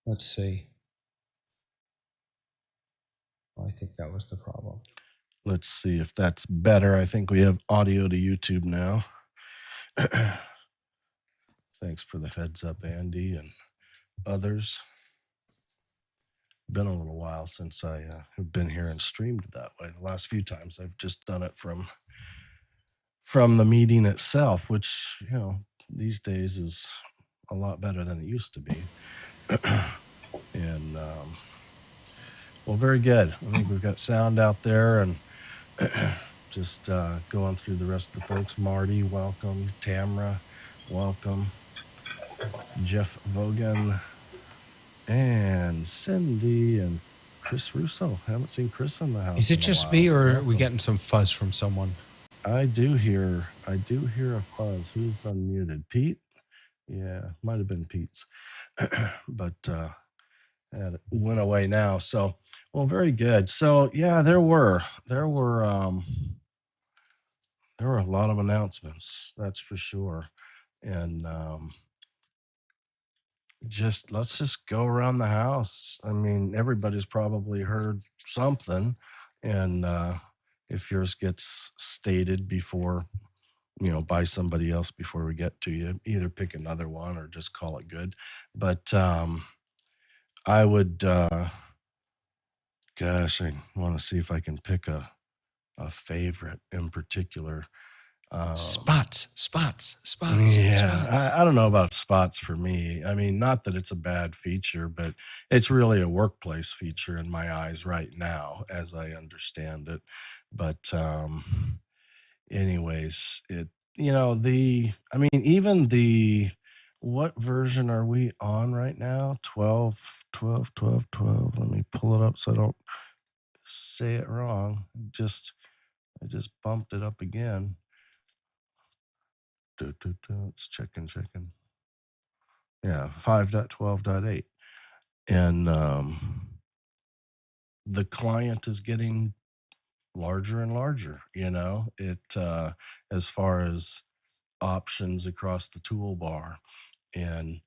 Let's see. I think that was the problem. Let's see if that's better. I think we have audio to YouTube now. Thanks for the heads up, Andy and others. Been a little while since I have been here and streamed that way. The last few times I've just done it from the meeting itself, which, these days is a lot better than it used to be. And well, very good. I think we've got sound out there, and just going through the rest of the folks. Marty, welcome. Tamra, welcome. Jeff Vogan, and Cindy, and Chris Russo. Haven't seen Chris in the house. Is it just me, or are we getting some fuzz from someone? I do hear a fuzz. Who's unmuted? Pete? Yeah, might have been Pete's. But it went away now. So, well, very good. So yeah, there were a lot of announcements, that's for sure. And let's just go around the house. I mean, everybody's probably heard something, and if yours gets stated before, by somebody else before we get to you, either pick another one or just call it good. But I would, gosh, I want to see if I can pick a favorite in particular. Spots. Yeah, Spots. I don't know about spots for me. I mean, not that it's a bad feature, but it's really a workplace feature in my eyes right now, as I understand it. But anyways, even what version are we on right now? 12. Let me pull it up so I don't say it wrong. I just bumped it up again. It's checking. Yeah, 5.12.8. And the client is getting larger and larger, as far as options across the toolbar. And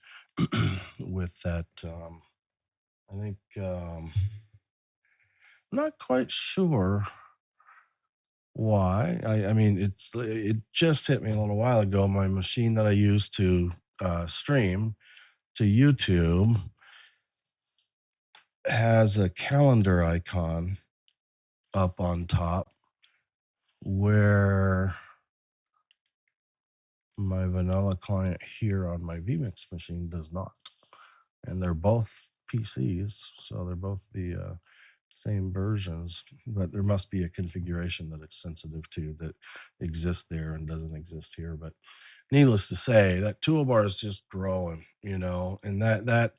with that, I think I'm not quite sure why. I mean, it just hit me a little while ago. My machine that I use to stream to YouTube has a calendar icon up on top, where my vanilla client here on my vMix machine does not. And they're both PCs, so they're both the same versions, but there must be a configuration that it's sensitive to that exists there and doesn't exist here. But needless to say, that toolbar is just growing, and that that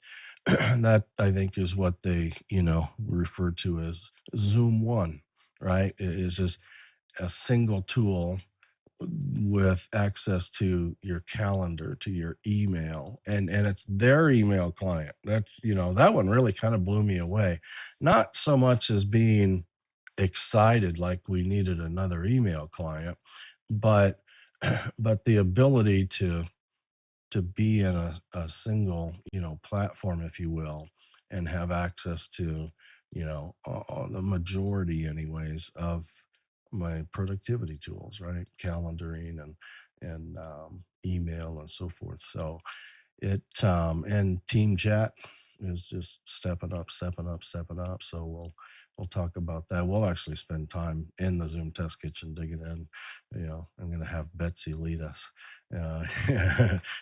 I think is what they, refer to as Zoom One, right? It is just a single tool with access to your calendar, to your email, and it's their email client. That's, that one really kind of blew me away. Not so much as being excited like we needed another email client, but but the ability to be in a single, platform, if you will, and have access to, the majority anyways of my productivity tools, right? Calendaring and email and so forth. So and team chat is just stepping up. So we'll talk about that. We'll actually spend time in the Zoom test kitchen digging in. I'm going to have Betsy lead us. Uh,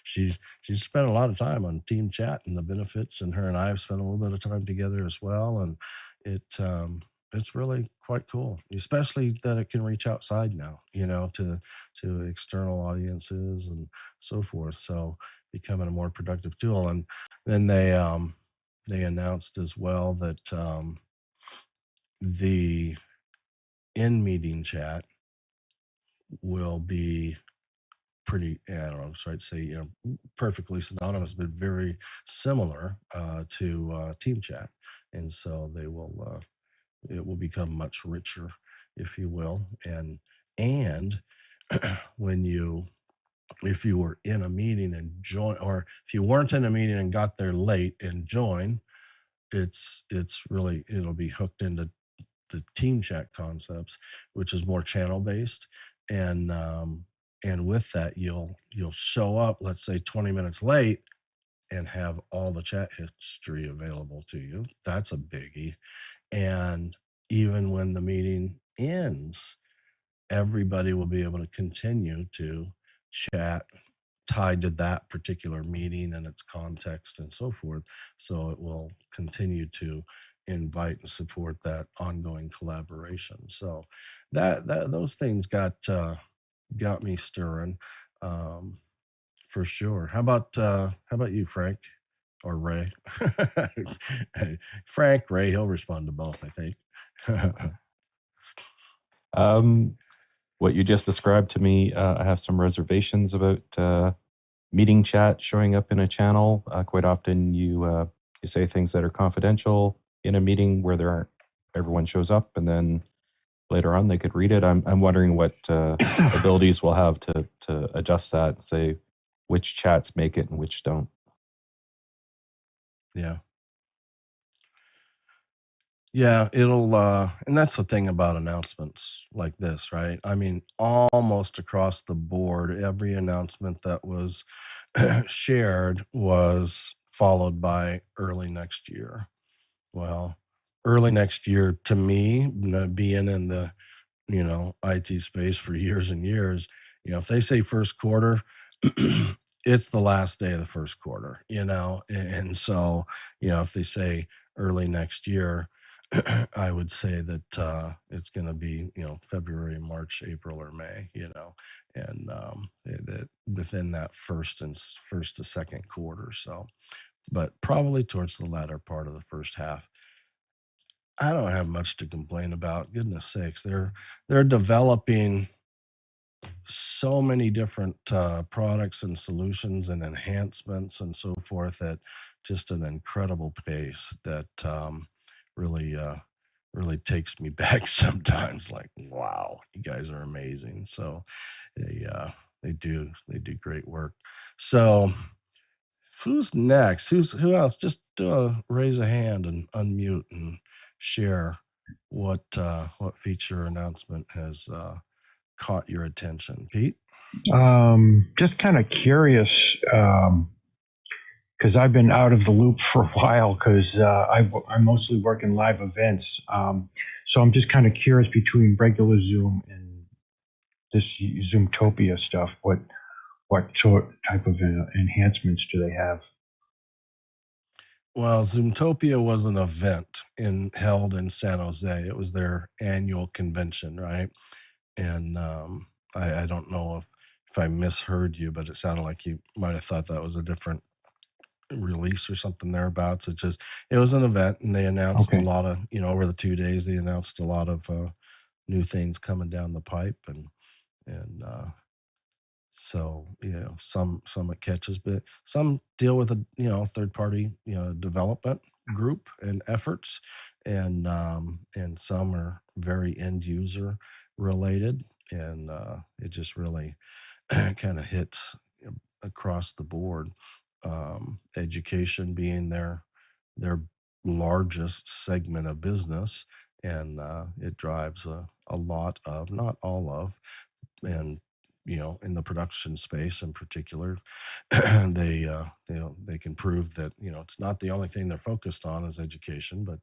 she's spent a lot of time on team chat and the benefits, and her and I have spent a little bit of time together as well. And it's really quite cool, especially that it can reach outside now, to external audiences and so forth. So becoming a more productive tool. And then they announced as well that the in-meeting chat will be pretty, I don't know, so I'd say, perfectly synonymous, but very similar to team chat. And so it will become much richer, if you will. And if you were in a meeting and join, or if you weren't in a meeting and got there late and join, it's really it'll be hooked into the team chat concepts, which is more channel based, and with that you'll show up, let's say 20 minutes late, and have all the chat history available to you. That's a biggie. And even when the meeting ends, everybody will be able to continue to chat tied to that particular meeting and its context and so forth. So it will continue to invite and support that ongoing collaboration. So that those things got me stirring, um, for sure. How about you, Frank or Ray? Hey, Frank, Ray, he'll respond to both, I think. Um, what you just described to me, I have some reservations about meeting chat showing up in a channel. Quite often, you say things that are confidential in a meeting where there aren't everyone shows up, and then later on they could read it. I'm wondering what abilities we'll have to adjust that and say which chats make it and which don't. Yeah. Yeah, it'll and that's the thing about announcements like this, right? I mean, almost across the board, every announcement that was shared was followed by early next year. Well, early next year to me, being in the IT space for years and years, if they say first quarter, it's the last day of the first quarter, and so, if they say early next year, I would say that it's going to be, February, March, April, or May, and that within that first to second quarter. So, but probably towards the latter part of the first half. I don't have much to complain about. Goodness sakes, they're developing so many different products and solutions and enhancements and so forth at just an incredible pace that really really takes me back sometimes. Like, wow, you guys are amazing. So they do great work. So who's next? Who else? Just raise a hand and unmute and share what feature announcement has caught your attention, Pete. Just kind of curious, because I've been out of the loop for a while because I mostly work in live events. So I'm just kind of curious between regular Zoom and this Zoomtopia stuff. What sort type of enhancements do they have? Well, Zoomtopia was an event held in San Jose. It was their annual convention, right? And I don't know if I misheard you, but it sounded like you might have thought that was a different release or something thereabouts. It was an event, and they announced a Okay. lot of over the 2 days. They announced a lot of new things coming down the pipe, and so some it catches, but some deal with a third party development group and efforts, and some are very end user related, and it just really kind of hits across the board. Education being their largest segment of business, and it drives a lot of, not all of, and in the production space in particular, they can prove that it's not the only thing they're focused on is education, but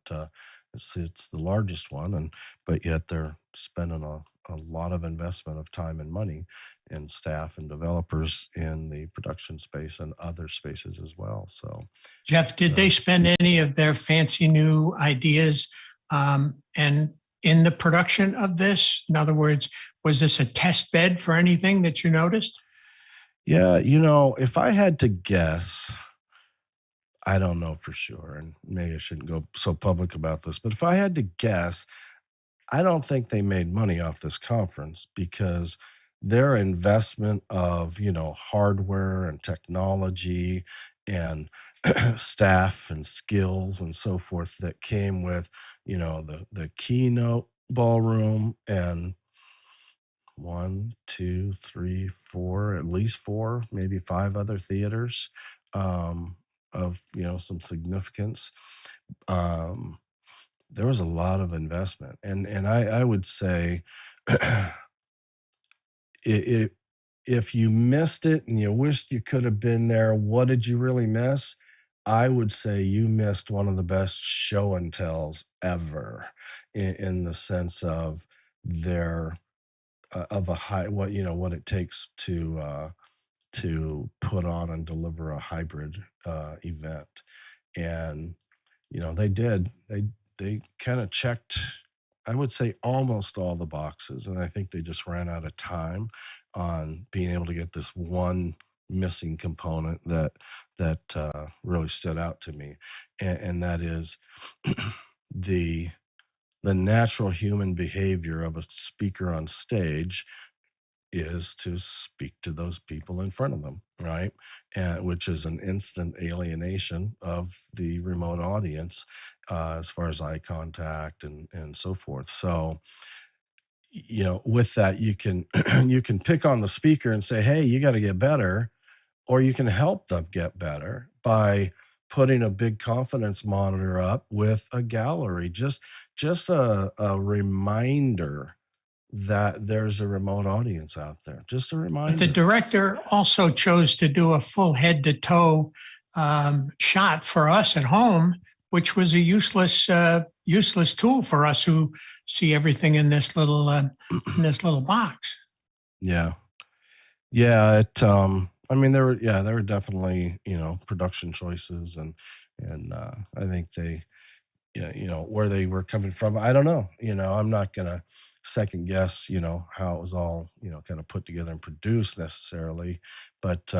it's the largest one, and but yet they're spending a lot of investment of time and money and staff and developers in the production space and other spaces as well. So Jeff, did they spend any of their fancy new ideas and in the production of this? In other words, was this a test bed for anything that you noticed? yeah, if I had to guess, I don't know for sure, and maybe I shouldn't go so public about this, but if I had to guess, I don't think they made money off this conference because their investment of, hardware and technology and staff and skills and so forth that came with, the keynote ballroom and one, two, three, four, at least four, maybe five other theaters. Um, of some significance. There was a lot of investment, and I would say, it, if you missed it and you wished you could have been there, what did you really miss? I would say you missed one of the best show and tells ever, in the sense of their of a high what it takes to put on and deliver a hybrid event. And they kind of checked, I would say, almost all the boxes, and I think they just ran out of time on being able to get this one missing component that really stood out to me, and that is the natural human behavior of a speaker on stage is to speak to those people in front of them, right? And which is an instant alienation of the remote audience, as far as eye contact and so forth. So, with that, you can you can pick on the speaker and say, "Hey, you got to get better," or you can help them get better by putting a big confidence monitor up with a gallery. Just a reminder that there's a remote audience out there. Just a But the reminder. director also chose to do a full head to toe shot for us at home, which was a useless tool for us who see everything in this little box. Yeah. Yeah, I mean, there were definitely, production choices, and I think they, yeah, where they were coming from. I don't know. I'm not gonna second guess, how it was all, kind of put together and produced necessarily, but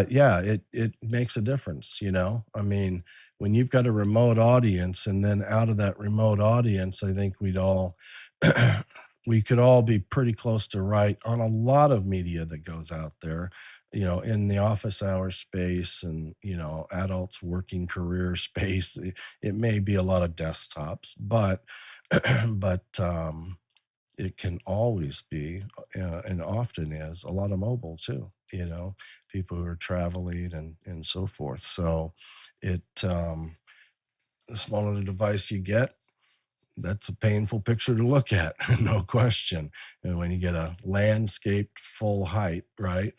yeah, it makes a difference. I mean, when you've got a remote audience, and then out of that remote audience, I think we could all be pretty close to right on a lot of media that goes out there, in the office hour space, and adults working career space. It may be a lot of desktops, but but it can always be, and often is, a lot of mobile too. People who are traveling and so forth. So it the smaller the device you get, that's a painful picture to look at, no question. And when you get a landscaped full height, right,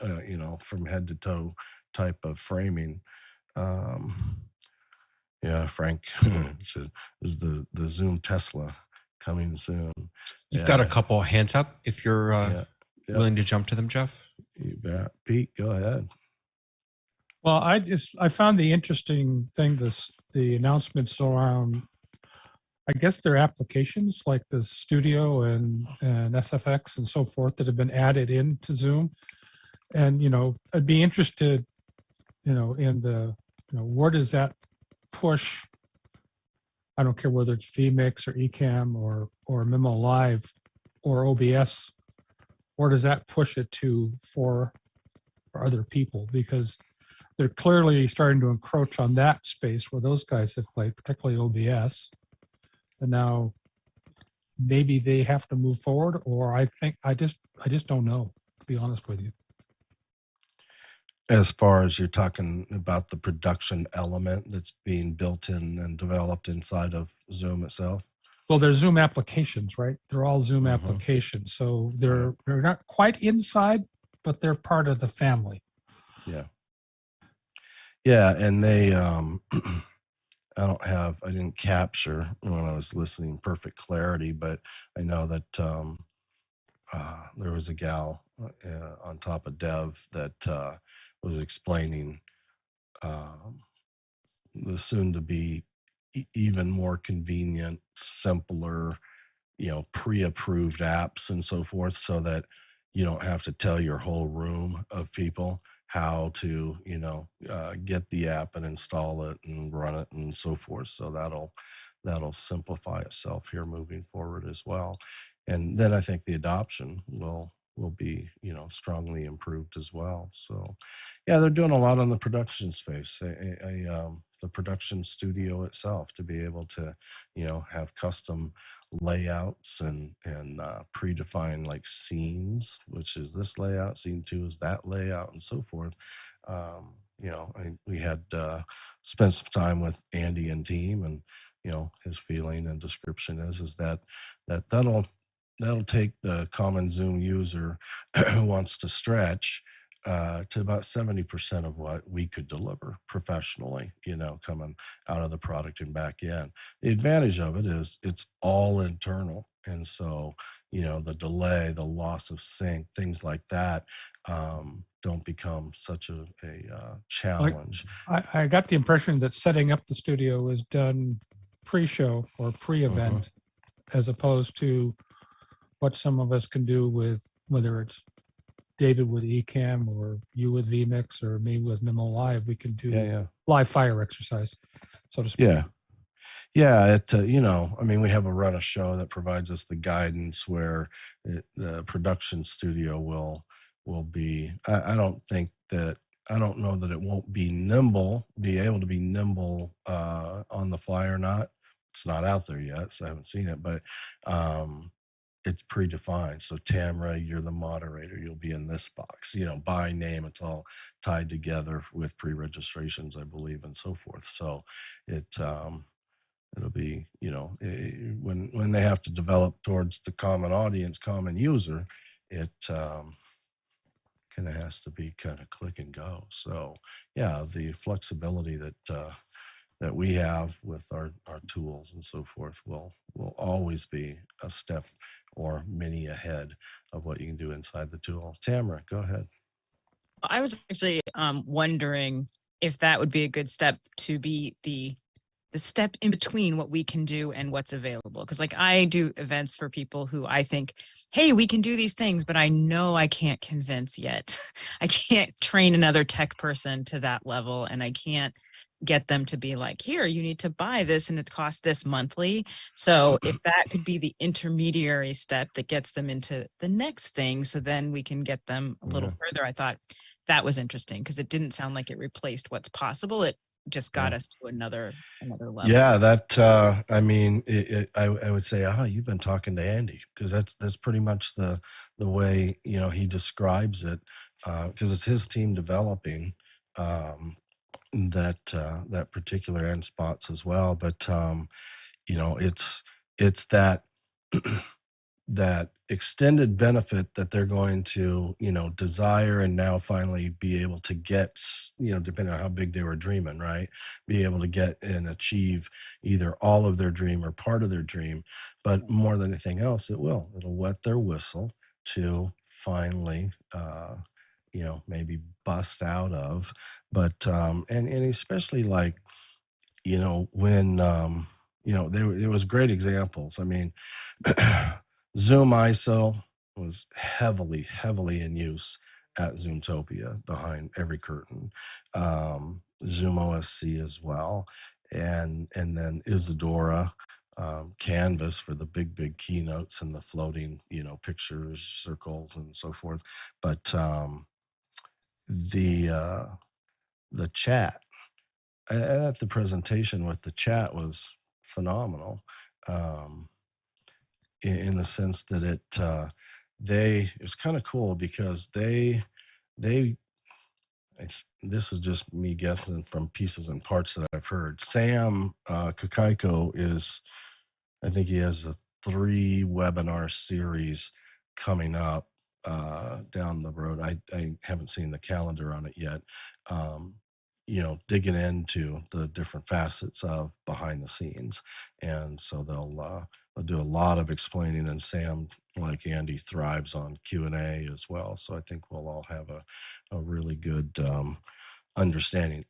from head to toe type of framing. um yeah, Frank, is the Zoom Tesla coming soon? You've got a Yeah. couple hands up if you're Yeah. Yep. willing to jump to them, Jeff. You bet. Pete, go ahead. Well, I found the interesting thing, the announcements around, I guess they're applications like the Studio and SFX and so forth that have been added into Zoom. And, I'd be interested, in the, where does that push? I don't care whether it's vMix or Ecamm or Mimo Live or OBS. Where does that push it to for other people? Because they're clearly starting to encroach on that space where those guys have played, particularly OBS. And now maybe they have to move forward, or I just don't know, to be honest with you. As far as you're talking about the production element that's being built in and developed inside of Zoom itself. Well, they're Zoom applications, right? They're all Zoom Mhm. applications. So they're not quite inside, but they're part of the family. Yeah. Yeah, and they I didn't capture when I was listening perfect clarity, but I know that there was a gal on top of Dev that was explaining um, the soon to be even more convenient, simpler, pre-approved apps and so forth, so that you don't have to tell your whole room of people how to, get the app and install it and run it and so forth. So that'll simplify itself here moving forward as well. And then I think the adoption will be, strongly improved as well. So yeah, they're doing a lot on the production space. The production studio itself, to be able to, have custom layouts and predefined like scenes, which is this layout, scene two is that layout, and so forth. we had spent some time with Andy and team, and his feeling and description is that'll take the common Zoom user who wants to stretch to about 70% of what we could deliver professionally, coming out of the product and back in. The advantage of it is it's all internal. And so, the delay, the loss of sync, things like that don't become such a challenge. I got the impression that setting up the studio is done pre-show or pre-event, as opposed to what some of us can do with, whether it's David with Ecamm or you with vMix or me with Mimo Live. We can do live fire exercise, so to speak. Yeah, we have a run a show that provides us the guidance where the production studio will be. I don't know that it won't be able to be nimble on the fly or not. It's not out there yet, so I haven't seen it, but it's predefined. So Tamara, you're the moderator. You'll be in this box, by name. It's all tied together with pre-registrations, I believe, and so forth. So it'll be, when they have to develop towards the common audience, common user, it kind of has to be kind of click and go. So yeah, the flexibility that we have with our tools and so forth will always be a step or many ahead of what you can do inside the tool. Tamara, go ahead. I was actually wondering if that would be a good step to be the step in between what we can do and what's available. Because like I do events for people who I think, hey, we can do these things, but I know I can't convince yet. I can't train another tech person to that level, and I can't get them to be like, here, you need to buy this and it costs this monthly. So if that could be the intermediary step that gets them into the next thing, so then we can get them a little further, I thought that was interesting, because it didn't sound like it replaced what's possible. It just got us to another level. Yeah, that I would say, you've been talking to Andy, because that's pretty much the way he describes it, because it's his team developing that particular end spots as well. But it's that that extended benefit that they're going to desire and now finally be able to get, depending on how big they were dreaming, right, be able to get and achieve either all of their dream or part of their dream. But more than anything else, it'll wet their whistle to finally maybe bust out of. But and especially like when there was great examples. I mean, Zoom ISO was heavily in use at Zoomtopia, behind every curtain. Zoom OSC as well, and then Isadora, Canvas for the big keynotes and the floating pictures, circles, and so forth. But the chat at the presentation with the chat was phenomenal. In the sense that it was kind of cool, because this is just me guessing from pieces and parts that I've heard. Sam Kakaiko I think he has a 3 webinar series coming up down the road. I haven't seen the calendar on it yet. Digging into the different facets of behind the scenes, and so they'll do a lot of explaining. And Sam, like Andy, thrives on Q&A as well. So I think we'll all have a really good understanding.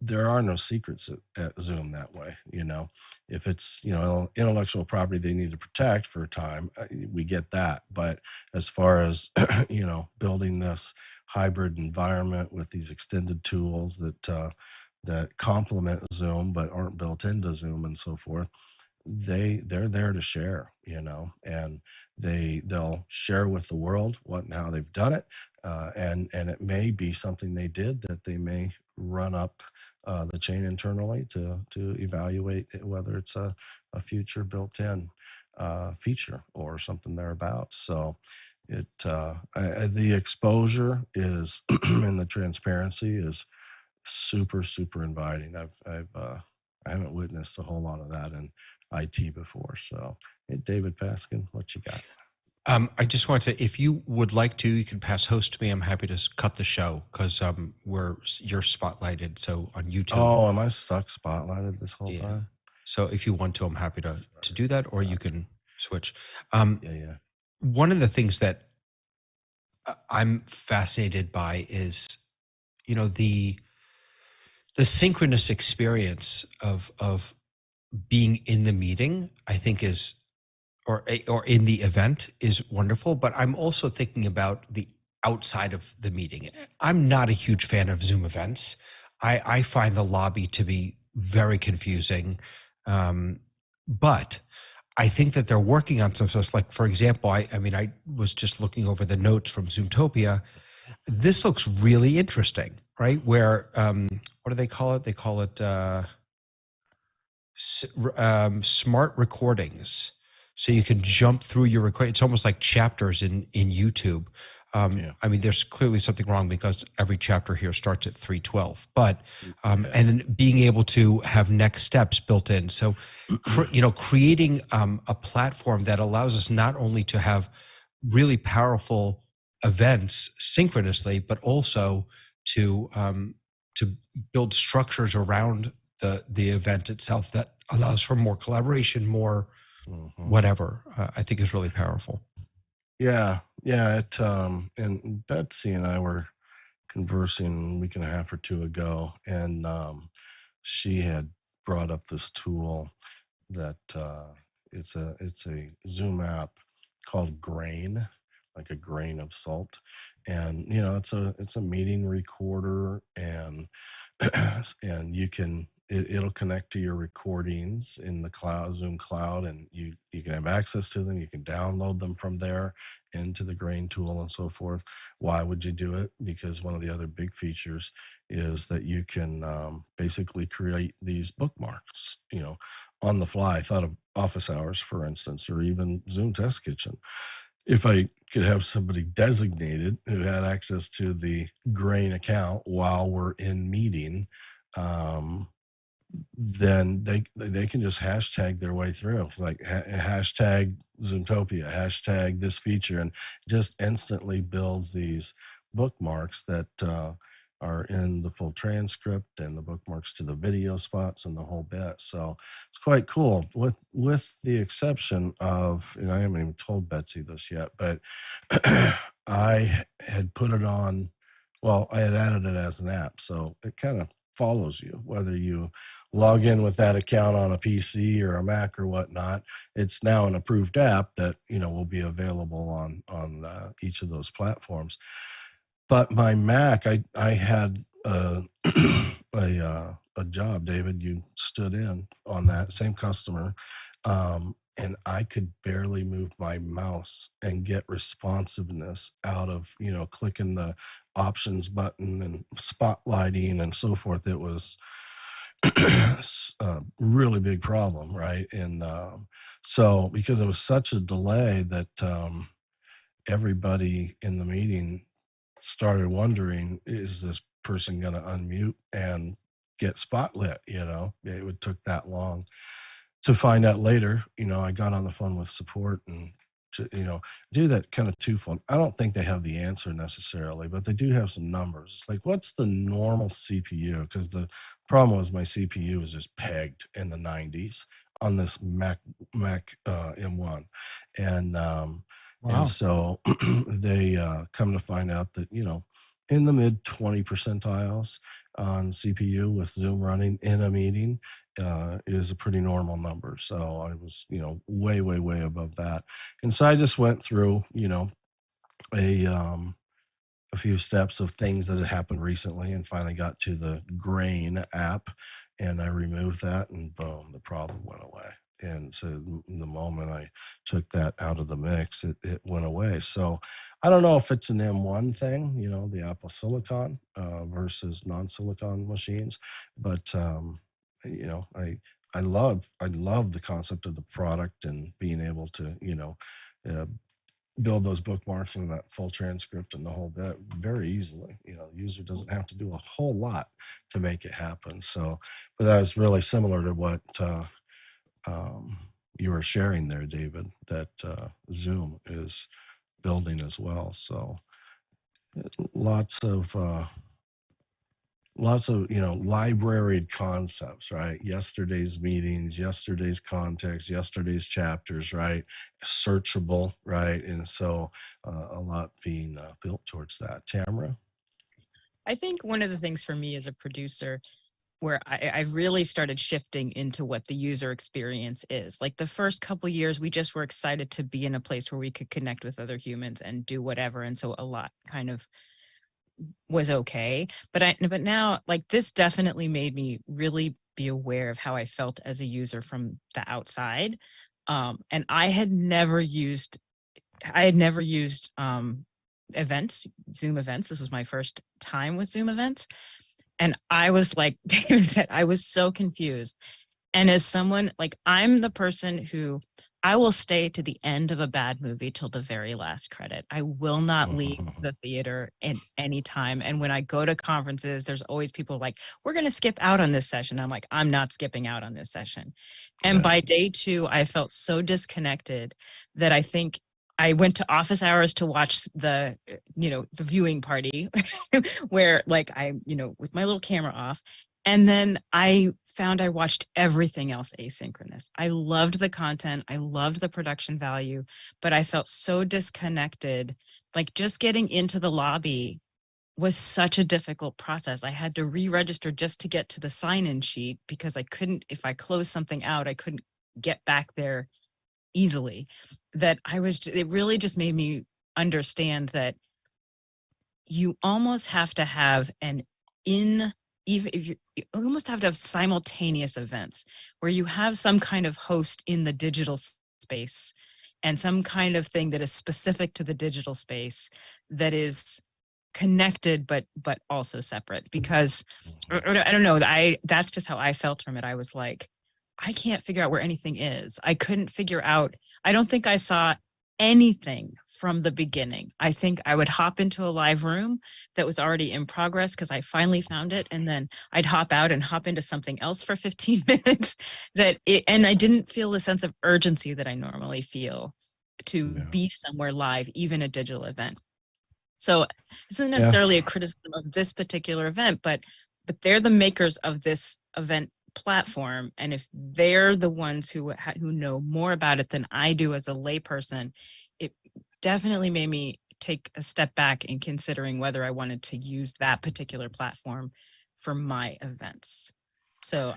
There are no secrets at Zoom that way. If it's intellectual property they need to protect for a time, we get that. But as far as building this hybrid environment with these extended tools that complement Zoom but aren't built into Zoom and so forth, they're there to share, and they'll share with the world what and how they've done it, and it may be something they did that they may run up the chain internally to evaluate whether it's a future built-in feature or something thereabouts. So the exposure is and the transparency is super, super inviting. I haven't witnessed a whole lot of that in IT before. So, hey, David Paskin, what you got? I just want to, if you would like to, you can pass host to me. I'm happy to cut the show because you're spotlighted. So on YouTube. Oh, am I stuck spotlighted this whole Yeah. time? So if you want to, I'm happy to do that, or you can switch. Yeah. One of the things that I'm fascinated by is, the synchronous experience of being in the meeting, I think is, or in the event is wonderful. But I'm also thinking about the outside of the meeting. I'm not a huge fan of Zoom events. I find the lobby to be very confusing. But I think that they're working on some stuff. Like, for example, I was just looking over the notes from Zoomtopia. This looks really interesting, right? Where, what do they call it? They call it smart recordings. So you can jump through your record. It's almost like chapters in YouTube. Yeah. I mean, there's clearly something wrong because every chapter here starts at 312. But and then being able to have next steps built in. So, creating a platform that allows us not only to have really powerful events synchronously, but also to build structures around the event itself that allows for more collaboration, more whatever. I think is really powerful. Yeah. It and Betsy and I were conversing a week and a half or two ago, and she had brought up this tool that it's a Zoom app called Grain, like a grain of salt, and it's a meeting recorder, and and it'll connect to your recordings in the cloud, Zoom cloud, and you can have access to them. You can download them from there into the Grain tool and so forth. Why would you do it? Because one of the other big features is that you can basically create these bookmarks, on the fly. I thought of office hours, for instance, or even Zoom Test Kitchen. If I could have somebody designated who had access to the Grain account while we're in meeting, then they can just hashtag their way through, like hashtag Zoomtopia, hashtag this feature, and just instantly builds these bookmarks that are in the full transcript and the bookmarks to the video spots and the whole bit. So it's quite cool, with the exception of, and I haven't even told Betsy this yet, but I had put it on. Well, I had added it as an app, so it kind of follows you whether you log in with that account on a PC or a Mac or whatnot. It's now an approved app that will be available on each of those platforms. But my Mac, I had a job, David. You stood in on that same customer, and I could barely move my mouse and get responsiveness out of clicking the options button and spotlighting and so forth. It was a really big problem, right? And so because it was such a delay that everybody in the meeting started wondering, is this person going to unmute and get spotlit? It would took that long to find out later. I got on the phone with support and to do that kind of twofold. I don't think they have the answer necessarily, but they do have some numbers. It's like, what's the normal CPU? Because the problem was my CPU was just pegged in the 90s on this Mac M1, and Wow. and so they come to find out that in the mid 20 percentiles on CPU with Zoom running in a meeting is a pretty normal number. So I was, way, way, way above that. And so I just went through, a few steps of things that had happened recently and finally got to the Grain app, and I removed that, and boom, the problem went away. And so the moment I took that out of the mix, it went away. So I don't know if it's an M1 thing, the Apple Silicon versus non-silicon machines, but I love the concept of the product and being able to uh, build those bookmarks and that full transcript and the whole bit very easily. You know, the user doesn't have to do a whole lot to make it happen. So, but that was really similar to what you were sharing there, David, that Zoom is building as well. So lots of libraried concepts, right? Yesterday's meetings, yesterday's context, yesterday's chapters, right? Searchable, right? And so a lot being built towards that. Tamara? I think one of the things for me as a producer where I really started shifting into what the user experience is. Like the first couple years, we just were excited to be in a place where we could connect with other humans and do whatever. And so a lot kind of was okay. But now, like, this definitely made me really be aware of how I felt as a user from the outside. And I had never used events, Zoom events. This was my first time with Zoom events. And I was like, David said, I was so confused. And as someone, like, I'm the person who I will stay to the end of a bad movie till the very last credit. I will not leave the theater at any time. And when I go to conferences, there's always people like, we're going to skip out on this session. I'm like, I'm not skipping out on this session. And Yeah. by day 2, I felt so disconnected that I think I went to office hours to watch the viewing party where like I, with my little camera off. And then I found I watched everything else asynchronous. I loved the content. I loved the production value, but I felt so disconnected. Like just getting into the lobby was such a difficult process. I had to re-register just to get to the sign-in sheet because I couldn't, if I closed something out, I couldn't get back there easily. It really just made me understand that you almost have to have even if you almost have to have simultaneous events where you have some kind of host in the digital space and some kind of thing that is specific to the digital space that is connected but also separate, because I don't know, that's just how I felt from it. I was like, I can't figure out where anything is. I couldn't figure out, I don't think I saw anything from the beginning. I think I would hop into a live room that was already in progress because I finally found it, and then I'd hop out and hop into something else for 15 minutes and I didn't feel the sense of urgency that I normally feel to be somewhere live, even a digital event. So this isn't necessarily a criticism of this particular event, but they're the makers of this event platform, and if they're the ones who know more about it than I do as a layperson, it definitely made me take a step back in considering whether I wanted to use that particular platform for my events. So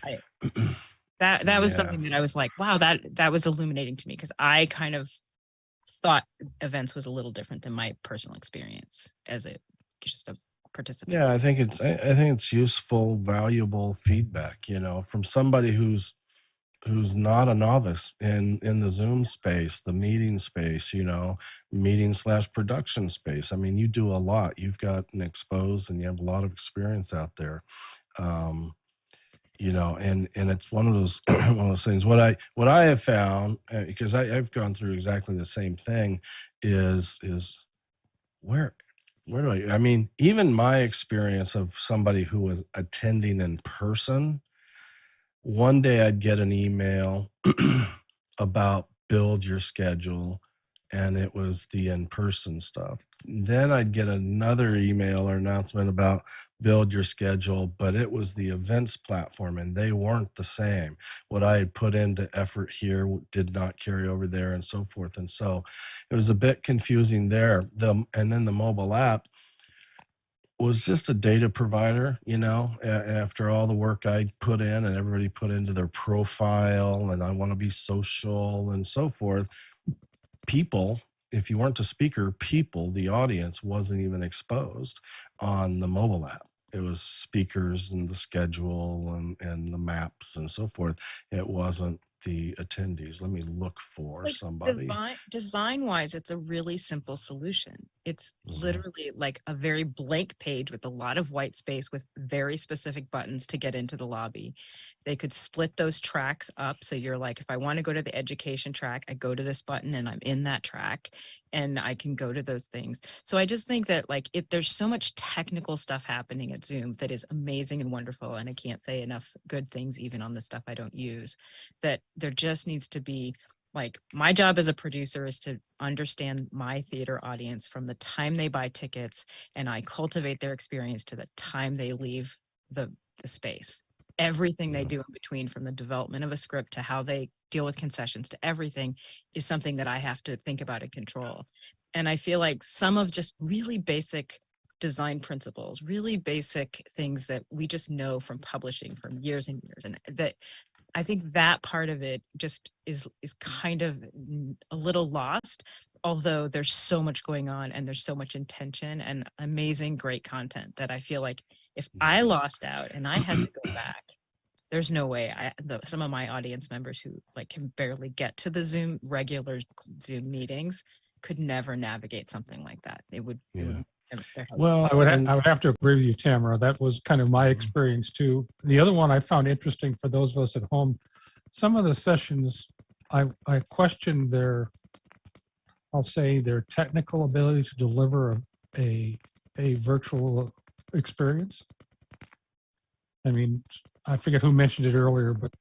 that was something that I was like, wow, that was illuminating to me, because I kind of thought events was a little different than my personal experience as just a participant. Yeah, I think it's useful, valuable feedback, from somebody who's not a novice in the Zoom space, the meeting space, meeting/production space. I mean, you do a lot. You've got an exposed and you have a lot of experience out there. And it's one of those one of those things. What I have found, because I've gone through exactly the same thing, is where do I mean, even my experience of somebody who was attending in person, one day I'd get an email about build your schedule, and it was the in-person stuff. Then I'd get another email or announcement about build your schedule, but it was the events platform, and they weren't the same. What I had put into effort here did not carry over there, and so forth. And so it was a bit confusing there. And then the mobile app was just a data provider, after all the work I put in and everybody put into their profile, and I want to be social and so forth. People, if you weren't a speaker, the audience wasn't even exposed on the mobile app. It was speakers and the schedule and the maps and so forth. It wasn't the attendees. Let me look for Like somebody. design wise, it's a really simple solution. It's Mhm. literally like a very blank page with a lot of white space with very specific buttons to get into the lobby. They could split those tracks up. So you're like, if I want to go to the education track, I go to this button and I'm in that track and I can go to those things. So I just think that like there's so much technical stuff happening at Zoom that is amazing and wonderful. And I can't say enough good things even on the stuff I don't use, that there just needs to be like, my job as a producer is to understand my theater audience from the time they buy tickets and I cultivate their experience to the time they leave the space. Everything they do in between, from the development of a script to how they deal with concessions to everything, is something that I have to think about and control. And I feel like some of just really basic design principles, really basic things that we just know from publishing from years and years, and that I think that part of it just is kind of a little lost, although there's so much going on and there's so much intention and amazing, great content that I feel like if I lost out and I had to go back, there's no way some of my audience members who like can barely get to the regular Zoom meetings could never navigate something like that. They would, Yeah. their heads Well, I would and- I would have to agree with you, Tamara. That was kind of my experience too. The other one I found interesting for those of us at home, some of the sessions I questioned I'll say their technical ability to deliver a virtual experience. I mean, I forget who mentioned it earlier, but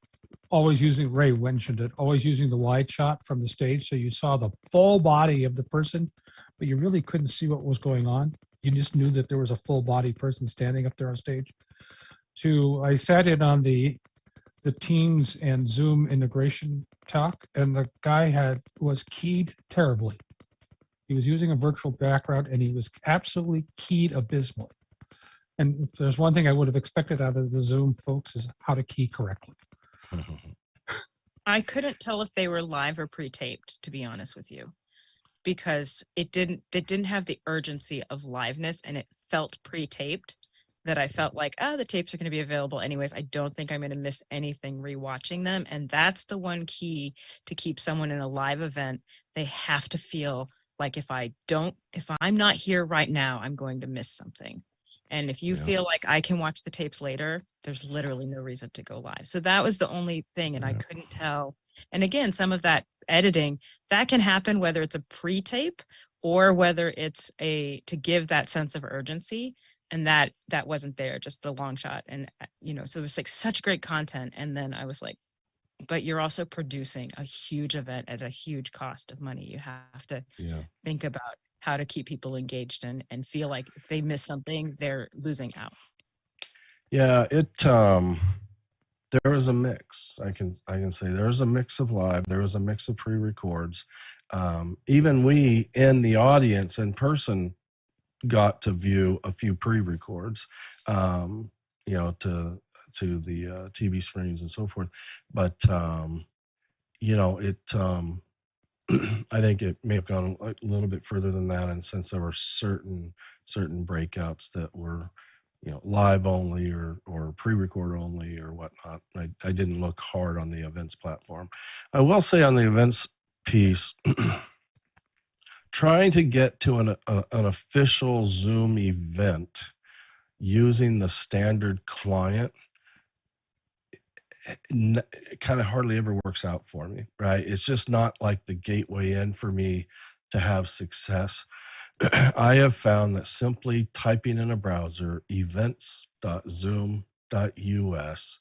Ray mentioned it, always using the wide shot from the stage. So you saw the full body of the person, but you really couldn't see what was going on. You just knew that there was a full body person standing up there on stage. I sat in on the Teams and Zoom integration talk, and the guy was keyed terribly. He was using a virtual background and he was absolutely keyed abysmally. And if there's one thing I would have expected out of the Zoom folks is how to key correctly. I couldn't tell if they were live or pre-taped, to be honest with you, because it didn't have the urgency of liveness, and it felt pre-taped, that I felt like, the tapes are going to be available anyways. I don't think I'm going to miss anything rewatching them. And that's the one key to keep someone in a live event. They have to feel like if I'm not here right now, I'm going to miss something. And if you feel like I can watch the tapes later, there's literally no reason to go live. So that was the only thing. And I couldn't tell. And again, some of that editing, that can happen whether it's a pre-tape or whether it's to give that sense of urgency. And that wasn't there, just the long shot. And, so it was like such great content. And then I was like, but you're also producing a huge event at a huge cost of money. You have to think about how to keep people engaged and feel like if they miss something, they're losing out. Yeah, there was a mix. I can say there was a mix of live, there was a mix of pre-records. Even we in the audience in person got to view a few pre-records, to the TV screens and so forth. But I think it may have gone a little bit further than that, and since there were certain breakouts that were live only or pre-record only or whatnot, I didn't look hard on the events platform. I will say on the events piece, trying to get to an official Zoom event using the standard client kind of hardly ever works out for me, right? It's just not like the gateway in for me to have success. I have found that simply typing in a browser events.zoom.us,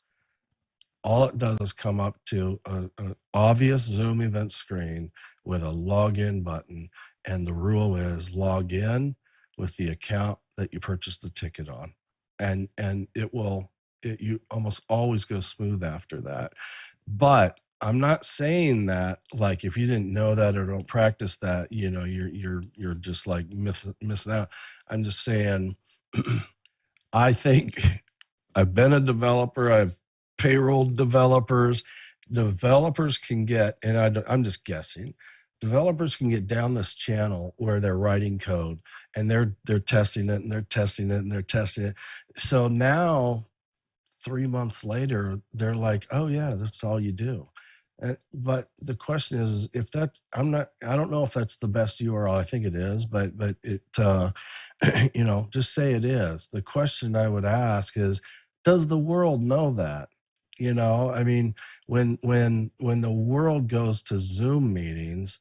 all it does is come up to an obvious Zoom event screen with a login button. And the rule is log in with the account that you purchased the ticket on. And you almost always go smooth after that. But I'm not saying that like if you didn't know that or don't practice that, you're just like missing out. I'm just saying I think I've been a developer, I've payrolled developers. Developers can get, and I'm just guessing, developers can get down this channel where they're writing code and they're testing it and they're testing it and they're testing it. So now 3 months later, they're like, oh yeah, that's all you do. But the question is, if that's, I don't know if that's the best URL. I think it is, but it, just say it is. The question I would ask is, does the world know that? I mean, when the world goes to Zoom meetings,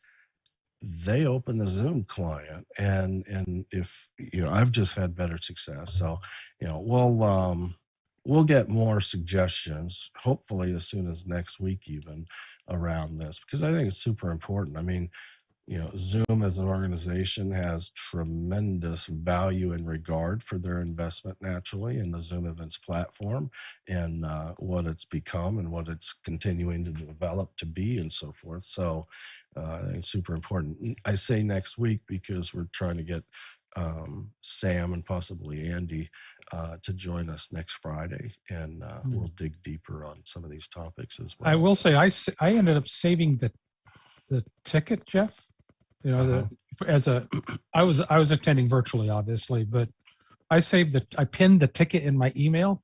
they open the Zoom client, and if I've just had better success. So we'll get more suggestions, hopefully as soon as next week, even around this, because I think it's super important. I mean, Zoom as an organization has tremendous value and regard for their investment naturally in the Zoom Events platform and what it's become and what it's continuing to develop to be and so forth. So I think it's super important. I say next week because we're trying to get Sam and possibly Andy to join us next Friday, and we'll dig deeper on some of these topics as well. I will say I ended up saving the ticket, Jeff. I was attending virtually, obviously, but I pinned the ticket in my email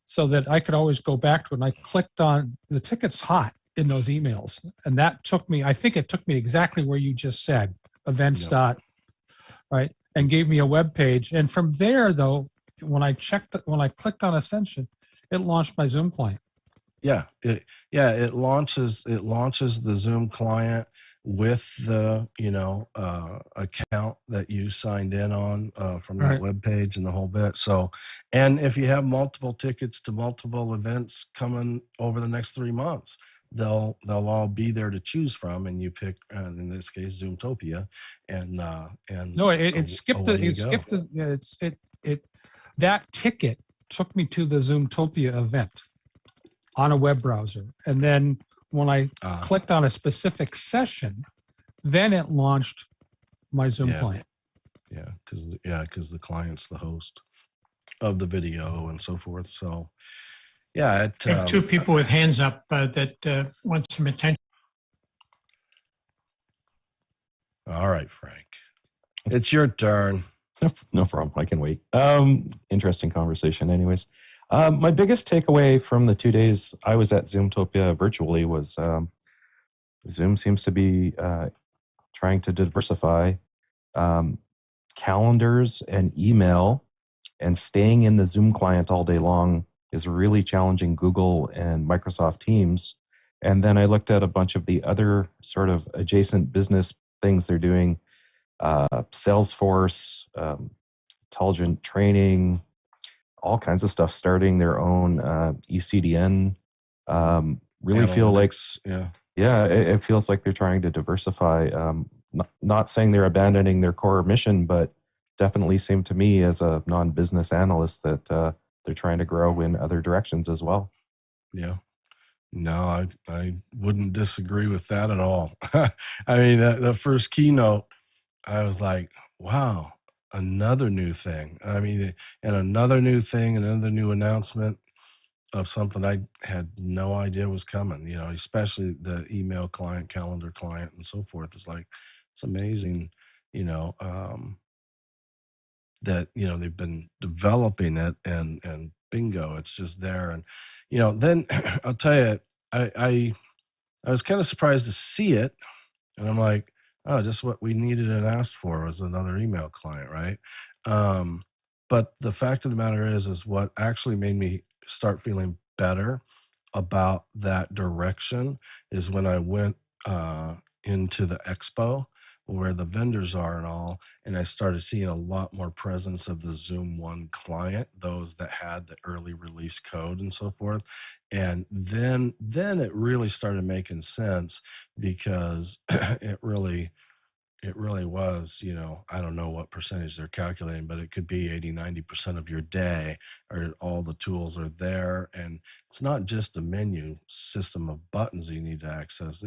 so that I could always go back to it. And I clicked on the ticket's hot in those emails, and that I think it took me exactly where you just said, events dot, right, and gave me a web page. And from there, though, when I clicked on Ascension, it launched my Zoom client. It launches the Zoom client with the account that you signed in on from that web page and the whole bit. So, and if you have multiple tickets to multiple events coming over the next 3 months, they'll all be there to choose from, and you pick in this case Zoomtopia, and no, it skipped that ticket took me to the Zoomtopia event on a web browser, and then when I clicked on a specific session, then it launched my Zoom client. Because the client's the host of the video and so forth. So I have two people with hands up that want some attention. All right, Frank, it's your turn. No problem. I can wait. Interesting conversation anyways. My biggest takeaway from the 2 days I was at Zoomtopia virtually was Zoom seems to be trying to diversify calendars and email, and staying in the Zoom client all day long is really challenging Google and Microsoft Teams. And then I looked at a bunch of the other sort of adjacent business things they're doing, Salesforce, intelligent training, all kinds of stuff, starting their own ECDN. Really feel like, it feels like they're trying to diversify. Not saying they're abandoning their core mission, but definitely seem to me as a non-business analyst that they're trying to grow in other directions as well. Yeah. No, I wouldn't disagree with that at all. I mean, the first keynote, I was like, wow, another new thing. I mean, and another new thing, another new announcement of something I had no idea was coming, especially the email client, calendar client, and so forth. It's like, it's amazing, that, they've been developing it, and bingo, it's just there. And, then I'll tell you, I was kind of surprised to see it, and I'm like, oh, just what we needed and asked for was another email client, right? But the fact of the matter is what actually made me start feeling better about that direction is when I went into the expo where the vendors are and all, and I started seeing a lot more presence of the Zoom One client, those that had the early release code and so forth. And then it really started making sense, because it really was, I don't know what percentage they're calculating, but it could be 80-90% of your day, or all the tools are there. And it's not just a menu system of buttons you need to access.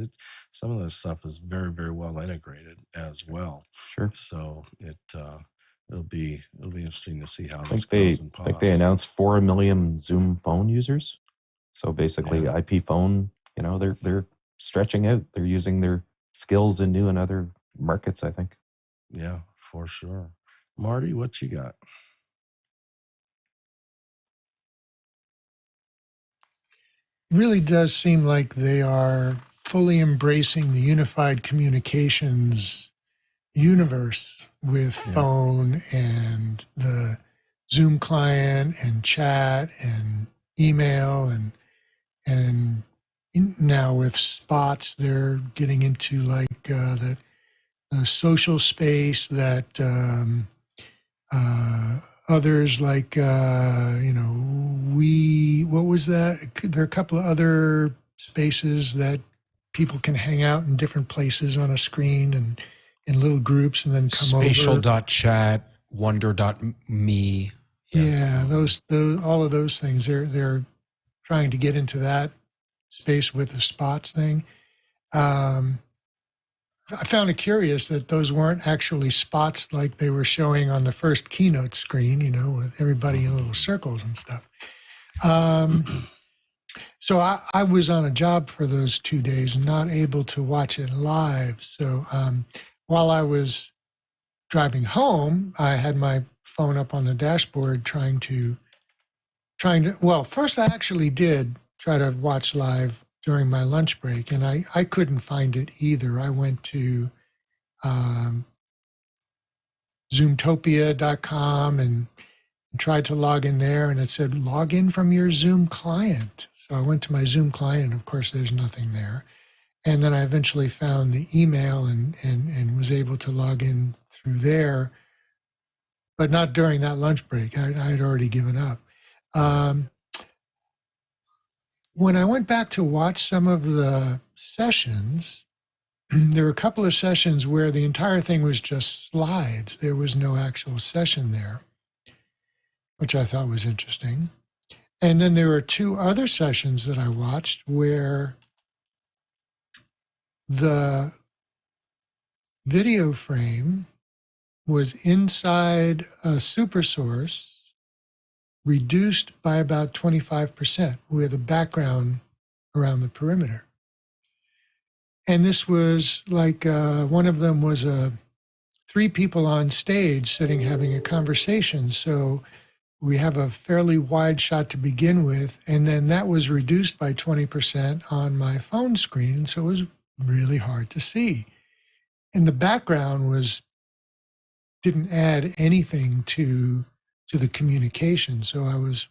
Some of this stuff is very, very well integrated as well. Sure. So it'll be interesting to see how this goes and pops. Like they announced 4 million Zoom phone users. So basically IP phone, they're stretching out. They're using their skills in new and other markets, I think. Yeah, for sure. Marty, what you got? really does seem like they are fully embracing the unified communications universe with Yeah. phone and the Zoom client and chat and email and now with spots they're getting into like the social space that others like what was that, there are a couple of other spaces that people can hang out in different places on a screen and in little groups and then come over. Spatial.chat, wonder.me. Yeah, those all of those things. They're trying to get into that space with the spots thing. I found it curious that those weren't actually spots like they were showing on the first keynote screen, with everybody in little circles and stuff. So I was on a job for those 2 days, not able to watch it live. So while I was driving home, I had my phone up on the dashboard trying to, well, first I actually did try to watch live during my lunch break, and I couldn't find it either. I went to Zoomtopia.com and tried to log in there, and it said log in from your Zoom client. So I went to my Zoom client, and of course there's nothing there. And then I eventually found the email and was able to log in through there, but not during that lunch break. I had already given up. When I went back to watch some of the sessions, there were a couple of sessions where the entire thing was just slides. There was no actual session there, which I thought was interesting. And then there were 2 other sessions that I watched where the video frame was inside a super source, reduced by about 25% with a background around the perimeter. And this was like one of them was 3 people on stage sitting having a conversation. So we have a fairly wide shot to begin with, and then that was reduced by 20% on my phone screen, so it was really hard to see. And the background didn't add anything to the communication, so I was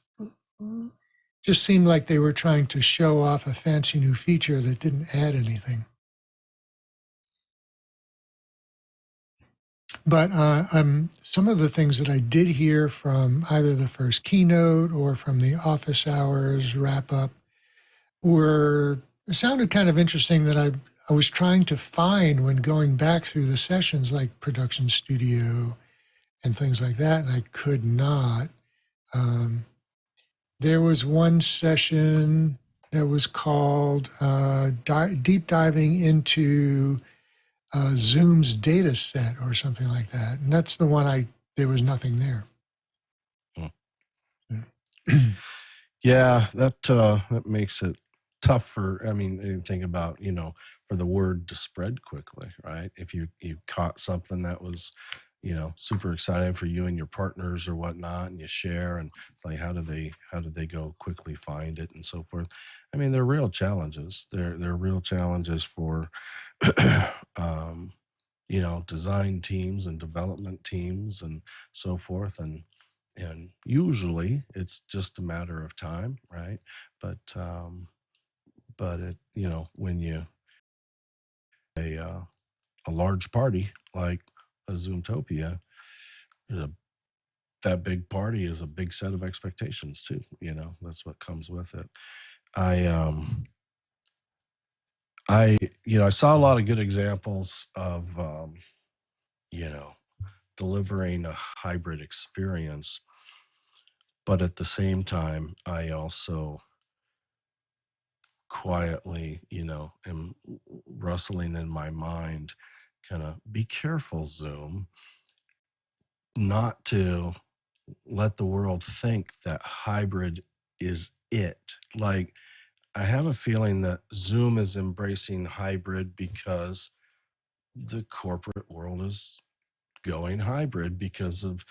just seemed like they were trying to show off a fancy new feature that didn't add anything. But some of the things that I did hear from either the first keynote or from the office hours wrap up sounded kind of interesting that I was trying to find when going back through the sessions, like Production Studio and things like that, and I could not. There was one session that was called Deep Diving into Zoom's data set or something like that. And that's the one there was nothing there. Yeah, that makes it tough for, think about, for the word to spread quickly, right? If you caught something that was, super exciting for you and your partners or whatnot, and you share, and it's like, how do they go quickly find it and so forth? They're real challenges. They're real challenges for, design teams and development teams and so forth. And usually it's just a matter of time, right? But it, when you a large party like a Zoomtopia, that big party is a big set of expectations too. That's what comes with it. I saw a lot of good examples of delivering a hybrid experience, but at the same time, I also quietly, am rustling in my mind, kind of be careful, Zoom, not to let the world think that hybrid is it. Like, I have a feeling that Zoom is embracing hybrid because the corporate world is going hybrid because of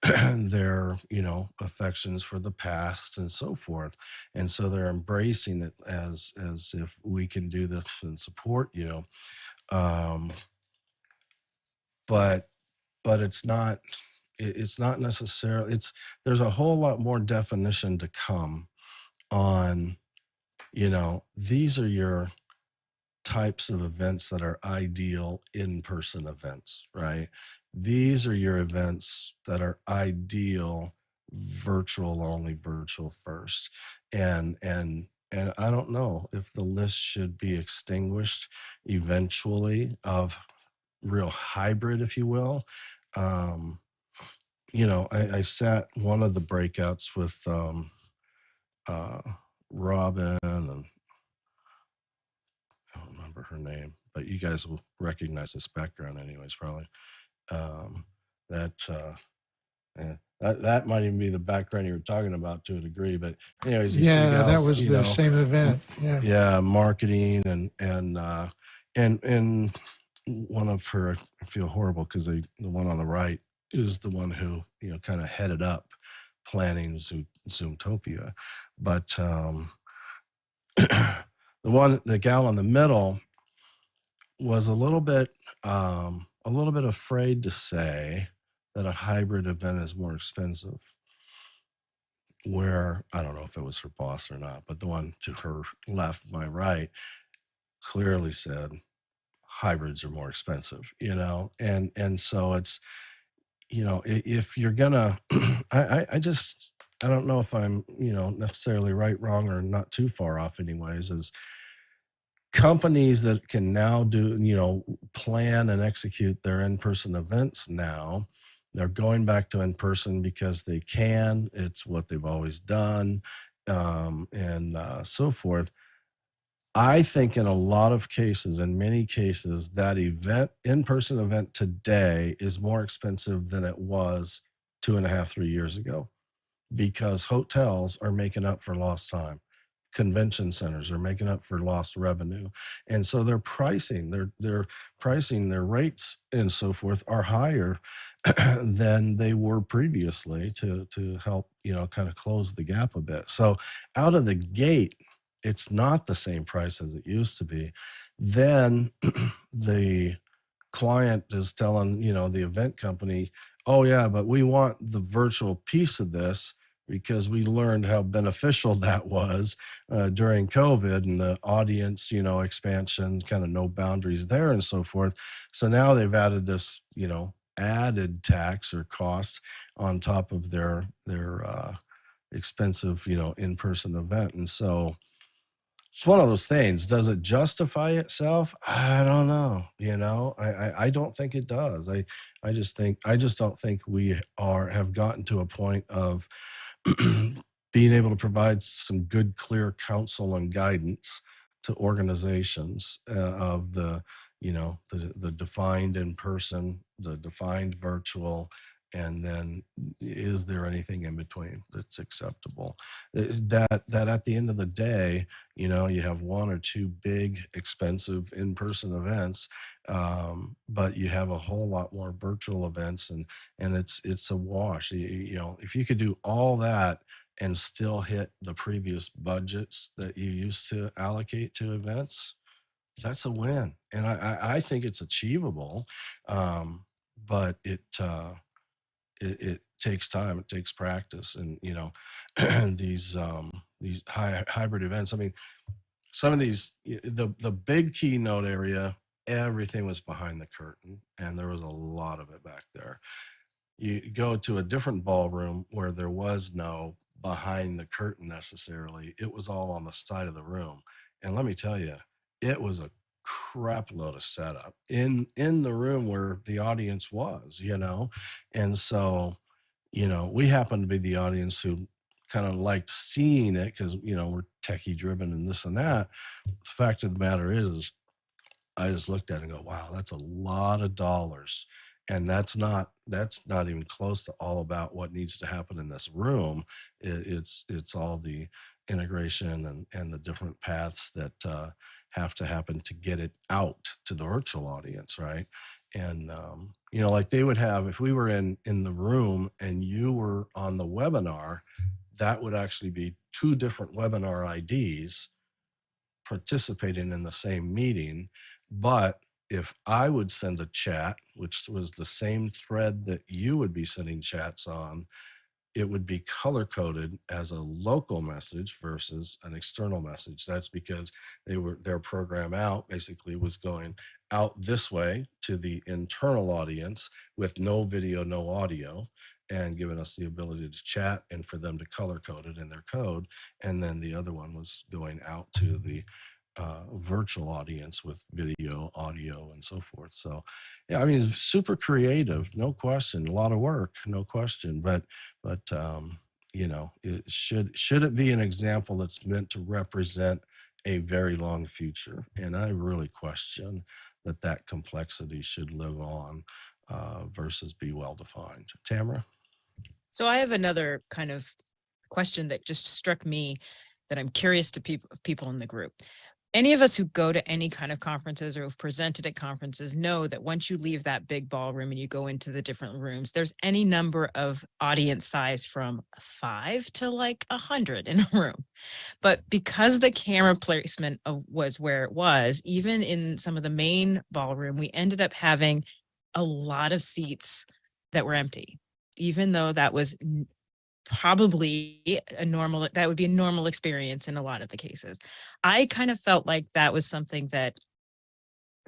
their, affections for the past and so forth. And so they're embracing it as if we can do this and support you. Um, but it's not it's not necessarily, there's a whole lot more definition to come on, these are your types of events that are ideal in-person events, right? These are your events that are ideal virtual only, virtual first. And I don't know if the list should be extinguished eventually of real hybrid, if you will. Um, I sat one of the breakouts with uh, Robin, and I don't remember her name, but you guys will recognize this background anyways, probably. Um, that, that might even be the background you were talking about to a degree, but anyways, these three Yeah, that gals, was the same event. Yeah. yeah, marketing and one of her, I feel horrible because the one on the right is the one who, kind of headed up planning Zoomtopia. But the gal in the middle was a little bit afraid to say that a hybrid event is more expensive. Where I don't know if it was her boss or not, but the one to her left, my right, clearly said hybrids are more expensive, and so it's, if you're gonna, I don't know if I'm, necessarily right, wrong, or not too far off anyways, is companies that can now do, plan and execute their in-person events now, they're going back to in-person because they can, it's what they've always done, and so forth. I think in a lot of cases, in many cases, that in-person event today is more expensive than it was 2.5, 3 years ago, because hotels are making up for lost time. Convention centers are making up for lost revenue. And so they're pricing, their rates and so forth are higher than they were previously to help, kind of close the gap a bit. So out of the gate, it's not the same price as it used to be. Then the client is telling, the event company, oh yeah, but we want the virtual piece of this because we learned how beneficial that was during COVID, and the audience, expansion, kind of no boundaries there and so forth. So now they've added this, added tax or cost on top of their expensive, in-person event. And so it's one of those things. Does it justify itself? I don't know. I don't think it does. I just don't think we have gotten to a point of being able to provide some good, clear counsel and guidance to organizations of the defined in person, the defined virtual, and then is there anything in between that's acceptable? That at the end of the day, you have one or two big, expensive in-person events, but you have a whole lot more virtual events, and it's a wash. If you could do all that and still hit the previous budgets that you used to allocate to events, that's a win. And I think it's achievable, but it takes time, it takes practice, and these hybrid events. I mean, some of these, the big keynote area, everything was behind the curtain, and there was a lot of it back there. You go to a different ballroom where there was no behind the curtain necessarily. It was all on the side of the room. And let me tell you, it was a crap load of setup in the room where the audience was, And so, we happen to be the audience who kind of liked seeing it because, we're techie driven and this and that. The fact of the matter is I just looked at it and go, wow, that's a lot of dollars. And that's not even close to all about what needs to happen in this room. It's all the integration and the different paths that have to happen to get it out to the virtual audience, right? And you know, like they would have, if we were in the room and you were on the webinar, that would actually be 2 different webinar IDs participating in the same meeting. But if I would send a chat, which was the same thread that you would be sending chats on, it would be color coded as a local message versus an external message. That's because their program out basically was going out this way to the internal audience with no video, no audio, and giving us the ability to chat and for them to color code it in their code. And then the other one was going out to the virtual audience with video, audio, and so forth. So, yeah, I mean, it's super creative, no question. A lot of work, no question. But you know, should it be an example that's meant to represent a very long future? And I really question that complexity should live on versus be well defined. Tamara? So I have another kind of question that just struck me that I'm curious to people in the group. Any of us who go to any kind of conferences or who've presented at conferences know that once you leave that big ballroom and you go into the different rooms, there's any number of audience size from 5 to like 100 in a room. But because the camera placement was where it was, even in some of the main ballroom, we ended up having a lot of seats that were empty, even though that was probably that would be a normal experience in a lot of the cases. I kind of felt like that was something that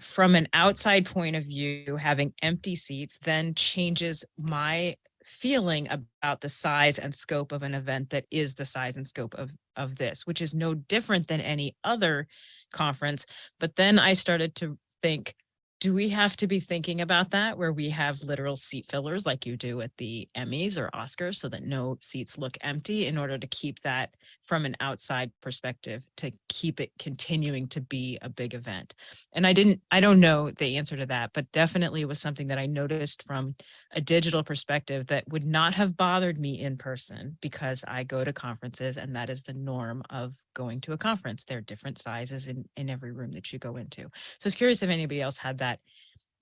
from an outside point of view, having empty seats then changes my feeling about the size and scope of an event that is the size and scope of this, which is no different than any other conference. But then I started to think, do we have to be thinking about that where we have literal seat fillers like you do at the Emmys or Oscars so that no seats look empty in order to keep that from an outside perspective, to keep it continuing to be a big event? And I don't know the answer to that, but definitely was something that I noticed from a digital perspective that would not have bothered me in person, because I go to conferences and that is the norm of going to a conference. There are different sizes in every room that you go into. So I was curious if anybody else had that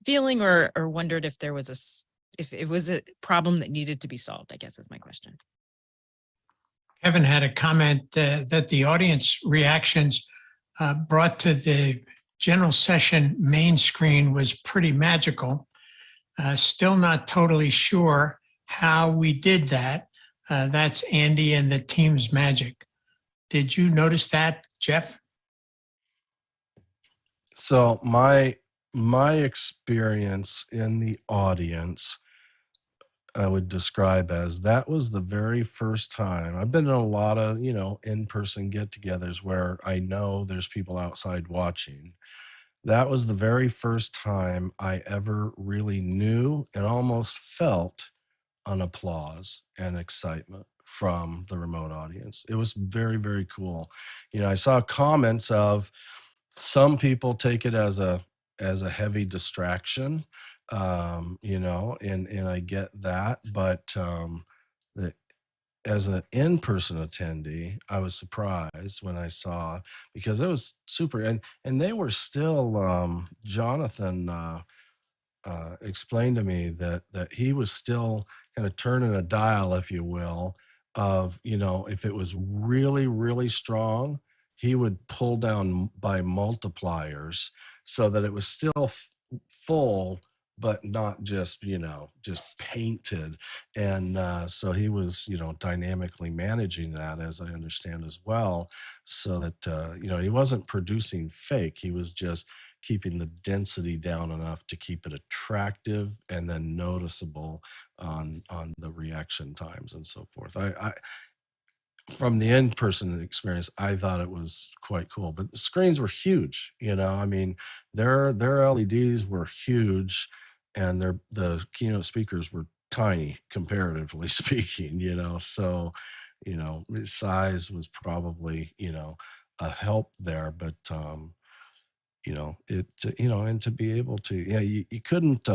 feeling or wondered if there was if it was a problem that needed to be solved, I guess is my question. Kevin had a comment that the audience reactions brought to the general session main screen was pretty magical. Still not totally sure how we did that. That's Andy and the team's magic. Did you notice that, Jeff? So my experience in the audience, I would describe as that was the very first time. I've been in a lot of, you know, in-person get-togethers where I know there's people outside watching. That was the very first time I ever really knew and almost felt an applause and excitement from the remote audience. It was very, very cool. You know, I saw comments of some people take it as a heavy distraction, you know, and I get that, but the as an in-person attendee, I was surprised when I saw, because it was super, and they were still Jonathan explained to me that he was still kind of turning a dial, if you will, of, you know, if it was really, really strong, he would pull down by multipliers so that it was still full, but not just, you know, just painted. And so he was, you know, dynamically managing that, as I understand as well, so that, you know, he wasn't producing fake. He was just keeping the density down enough to keep it attractive and then noticeable on the reaction times and so forth. I from the in-person experience, I thought it was quite cool. But the screens were huge, you know. I mean, their LEDs were huge, and the keynote speakers were tiny, comparatively speaking, you know. So, you know, size was probably, you know, a help there. But you know, you know, and to be able to, yeah, you couldn't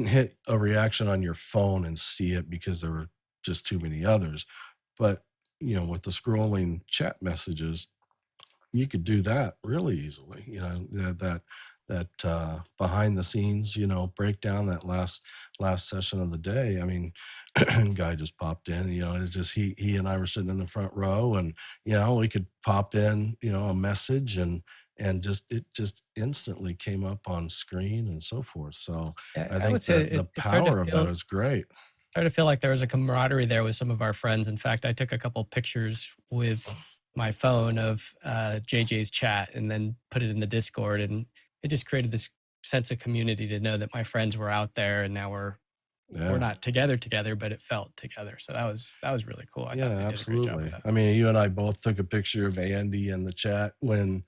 hit a reaction on your phone and see it because there were just too many others. But, you know, with the scrolling chat messages, you could do that really easily. You know, that behind the scenes, breakdown, that last session of the day. I mean, guy just popped in, it's just he and I were sitting in the front row, and we could pop in, a message, and it just instantly came up on screen and so forth. So Yeah, I I would think say that the it started power to of feel that is great. like there was a camaraderie there with some of our friends. In fact, I took a couple pictures with my phone of JJ's chat and then put it in the Discord, and it just created this sense of community to know that my friends were out there, and now we're Yeah. not together, but it felt together. So that was really cool. I Yeah, thought they did a great job with absolutely. that. I mean, you and I both took a picture of Andy in the chat when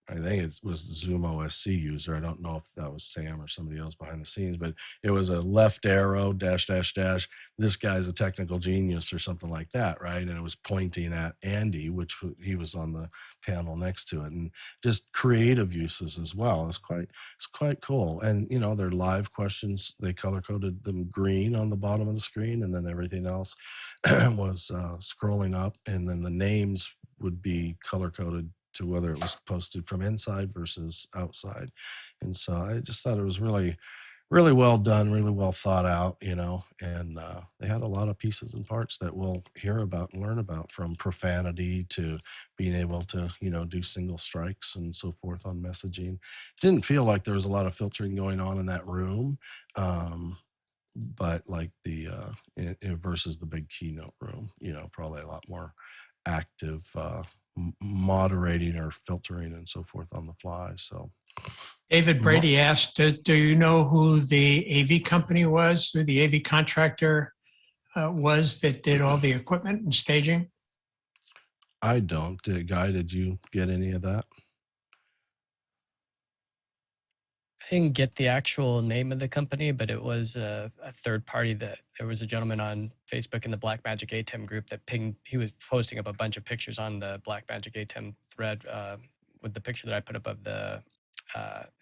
I think it was the Zoom OSC user. I don't know if that was Sam or somebody else behind the scenes, but it was a left arrow dash dash dash. This guy's a technical genius or something like that, right? And it was pointing at Andy, which he was on the panel next to it, and just creative uses as well. It's quite cool. And their live questions, they color coded them green on the bottom of the screen, and then everything else was scrolling up, and then the names would be color coded to whether it was posted from inside versus outside. And so I just thought it was really, really well done, really well thought out, and they had a lot of pieces and parts that we'll hear about and learn about, from profanity to being able to, do single strikes and so forth on messaging. Didn't feel like there was a lot of filtering going on in that room. But like versus the big keynote room, probably a lot more active moderating or filtering and so forth on the fly. So David Brady asked, do you know who the AV company was, who the AV contractor was that did all the equipment and staging? I don't. Guy, did you get any of that? I didn't get the actual name of the company, but it was a third party. That there was a gentleman on Facebook in the Blackmagic ATEM group that pinged. He was posting up a bunch of pictures on the Blackmagic ATEM thread with the picture that I put up of the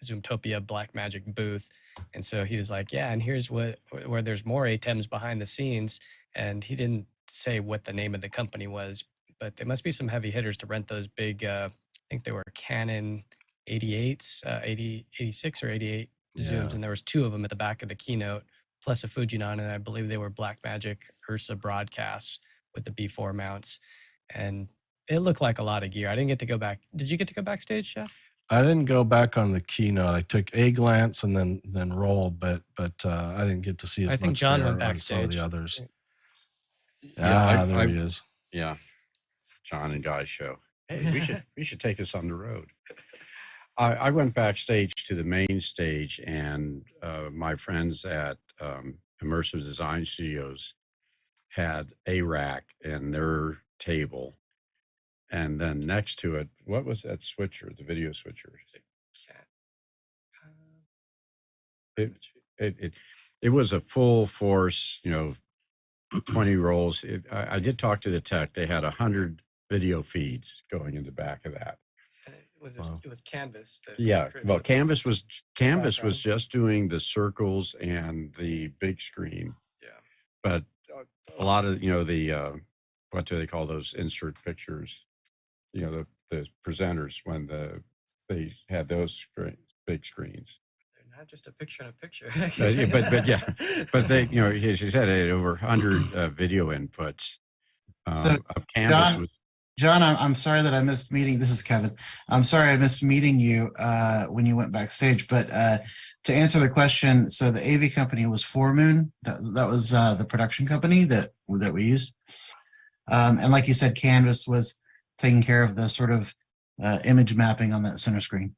Zoomtopia Blackmagic booth. And so he was like, yeah, and here's where there's more ATEMs behind the scenes. And he didn't say what the name of the company was, but there must be some heavy hitters to rent those big, I think they were Canon 88s, 86 or 88 Yeah. Zooms, and there was two of them at the back of the keynote, plus a Fujinon, and I believe they were Blackmagic Ursa broadcasts with the B4 mounts, and it looked like a lot of gear. I didn't get to go back. Did you get to go backstage, Jeff? I didn't go back on the keynote. I took a glance and then rolled, but I didn't get to see as I think much John there went on some of backstage. the others. Yeah, There he is. yeah, John and Guy's show. Hey, we should take this on the road. I went backstage to the main stage, and my friends at Immersive Design Studios had a rack in their table, and then next to it, what was that switcher? The video switcher. It was a full force, 20 rolls. I did talk to the tech. They had 100 video feeds going in the back of that. It was Canvas. Yeah, well, Canvas was background. just doing the circles and the big screen. Yeah. But a lot of the what do they call those insert pictures? The presenters when they had those big screens. They're not just a picture in a picture. but yeah, but they as you said, they had over 100 video inputs. So, of Canvas John- was. John, I'm sorry that I missed meeting. This is Kevin. I'm sorry I missed meeting you when you went backstage. But to answer the question, so the AV company was Foremoon. That was the production company that we used. And like you said, Canvas was taking care of the sort of image mapping on that center screen.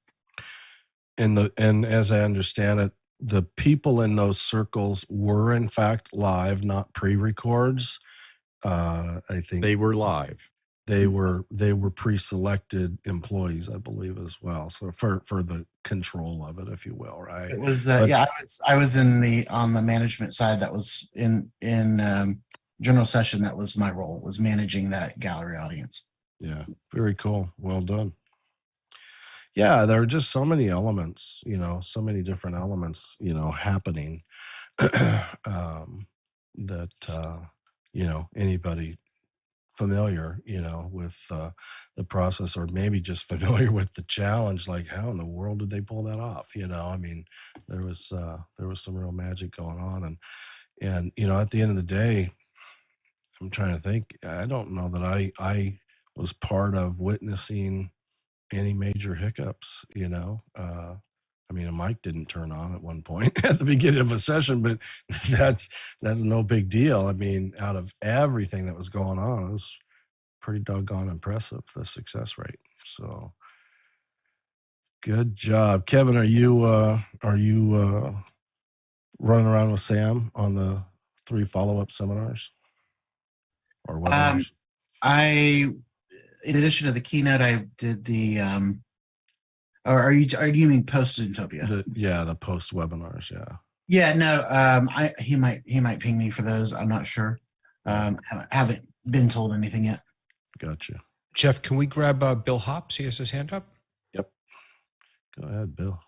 And as I understand it, the people in those circles were in fact live, not pre-records. I think They were live. they were pre-selected employees, I believe, as well. So for the control of it, if you will, right? It was But- I was on the management side. That was in general session. That was my role, was managing that gallery audience. Yeah, very cool. Well done. Yeah, there are just so many elements, so many different elements, happening that, anybody familiar, with the process, or maybe just familiar with the challenge. Like, how in the world did they pull that off? I mean, there was some real magic going on, and at the end of the day, I'm trying to think. I don't know that I was part of witnessing any major hiccups. I mean, a mic didn't turn on at one point at the beginning of a session, but that's no big deal. I mean, out of everything that was going on, it was pretty doggone impressive, the success rate. So good job, Kevin. Are you running around with Sam on the 3 follow-up seminars or webinars? I, in addition to the keynote, I did the. Or are you mean post Zoomtopia? The post webinars, yeah. Yeah, no. He might ping me for those. I'm not sure. Haven't been told anything yet. Gotcha. Jeff, can we grab Bill Hops? He has his hand up. Yep. Go ahead, Bill.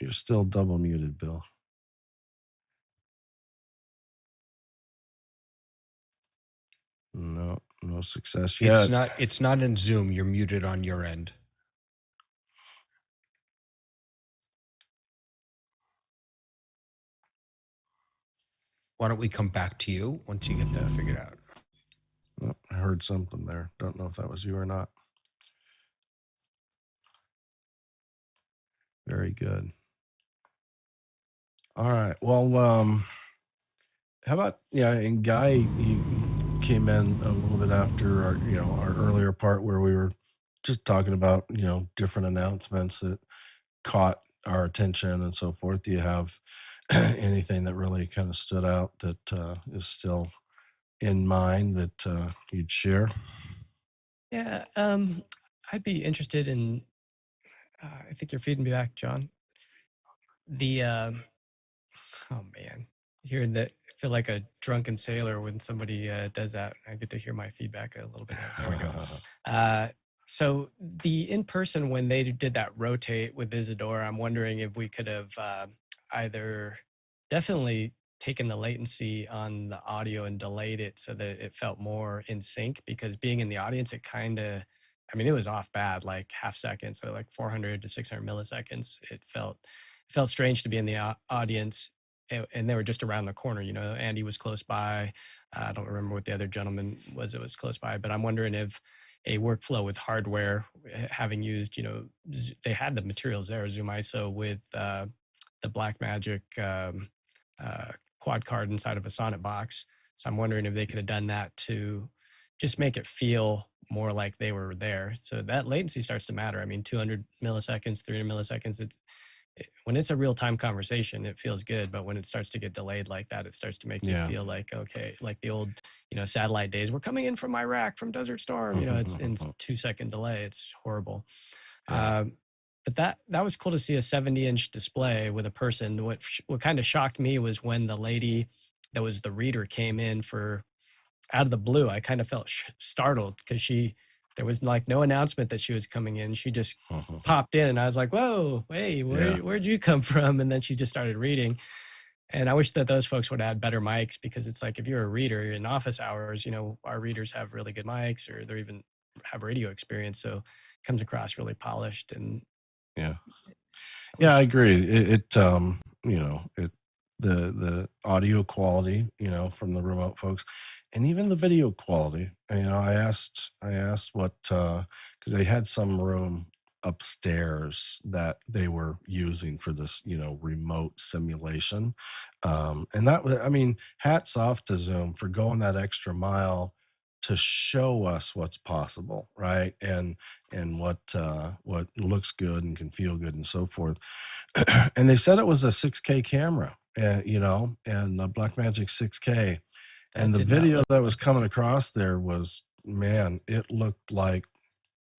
You're still double muted, Bill. No success yet. It's not in Zoom. You're muted on your end. Why don't we come back to you once you get that figured out? Oh, I heard something there. Don't know if that was you or not. Very good. All right. Well, how about, and Guy, you came in a little bit after our earlier part where we were just talking about, different announcements that caught our attention and so forth. Do you have anything that really kind of stood out that is still in mind that you'd share? Yeah, I'd be interested in. I think you're feeding me back, John. The oh man, hearing that, I feel like a drunken sailor when somebody does that. I get to hear my feedback a little bit. There we go. So the in person, when they did that rotate with Isadora, I'm wondering if we could have either definitely taken the latency on the audio and delayed it so that it felt more in sync, because being in the audience, it kind of, I mean, it was off bad, like half second, so like 400 to 600 milliseconds. It felt strange to be in the audience, and they were just around the corner. Andy was close by. I don't remember what the other gentleman was that was close by, but I'm wondering if a workflow with hardware, having used, they had the materials there, Zoom ISO with the Blackmagic quad card inside of a Sonnet box. So I'm wondering if they could have done that to just make it feel more like they were there. So that latency starts to matter. I mean, 200 milliseconds, 300 milliseconds, when it's a real-time conversation, it feels good. But when it starts to get delayed like that, it starts to make you feel like, okay, like the old, satellite days. We're coming in from Iraq, from Desert Storm. It's in 2-second delay. It's horrible. Yeah. But that was cool to see a 70-inch display with a person. What kind of shocked me was when the lady that was the reader came in for out of the blue. I kind of felt startled because there was like no announcement that she was coming in. She just popped in, and I was like, whoa, hey, where'd you come from? And then she just started reading. And I wish that those folks would add better mics, because it's like, if you're a reader in office hours, our readers have really good mics, or they even have radio experience. So it comes across really polished. And yeah, I agree. The audio quality, from the remote folks, and even the video quality. I asked what, because they had some room upstairs that they were using for this, remote simulation. And that was, I mean, hats off to Zoom for going that extra mile to show us what's possible, right? And what looks good and can feel good and so forth. And they said it was a 6K camera, and a Blackmagic 6K. And the video that was coming across there was, man, it looked like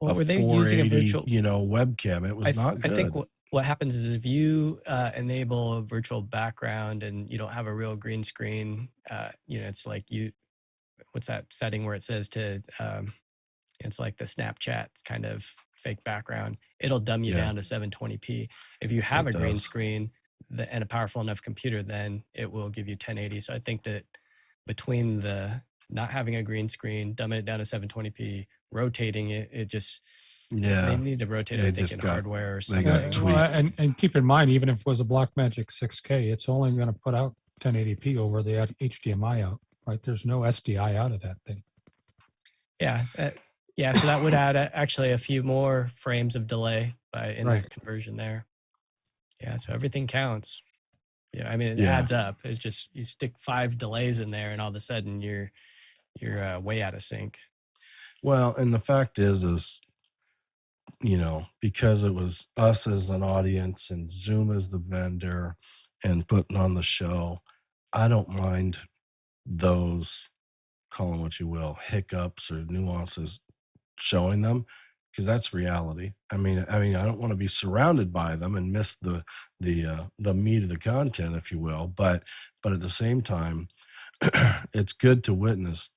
Well, a were they using a 480, virtual? webcam. It was not I think good. what happens is, if you enable a virtual background and you don't have a real green screen, it's like what's that setting where it says to, it's like the Snapchat kind of fake background. It'll dumb you Yeah. down to 720p. If you have It a green does. screen, and a powerful enough computer, then it will give you 1080. So I think that between the not having a green screen, dumbing it down to 720p, rotating it, they need to rotate it, they I think, just in got- hardware or they got something. tweaked. And keep in mind, even if it was a Blackmagic 6K, it's only going to put out 1080p over the HDMI out, right? There's no SDI out of that thing. Yeah. So that would add actually a few more frames of delay in Right. that conversion there. Yeah. So everything counts. Yeah. I mean, it Yeah. adds up. It's just, you stick 5 delays in there and all of a sudden you're way out of sync. Well, and the fact is, because it was us as an audience and Zoom as the vendor and putting on the show, I don't mind those, call them what you will, hiccups or nuances, showing them, because that's reality. I mean, I don't want to be surrounded by them and miss the meat of the content, if you will. But at the same time, it's good to witness,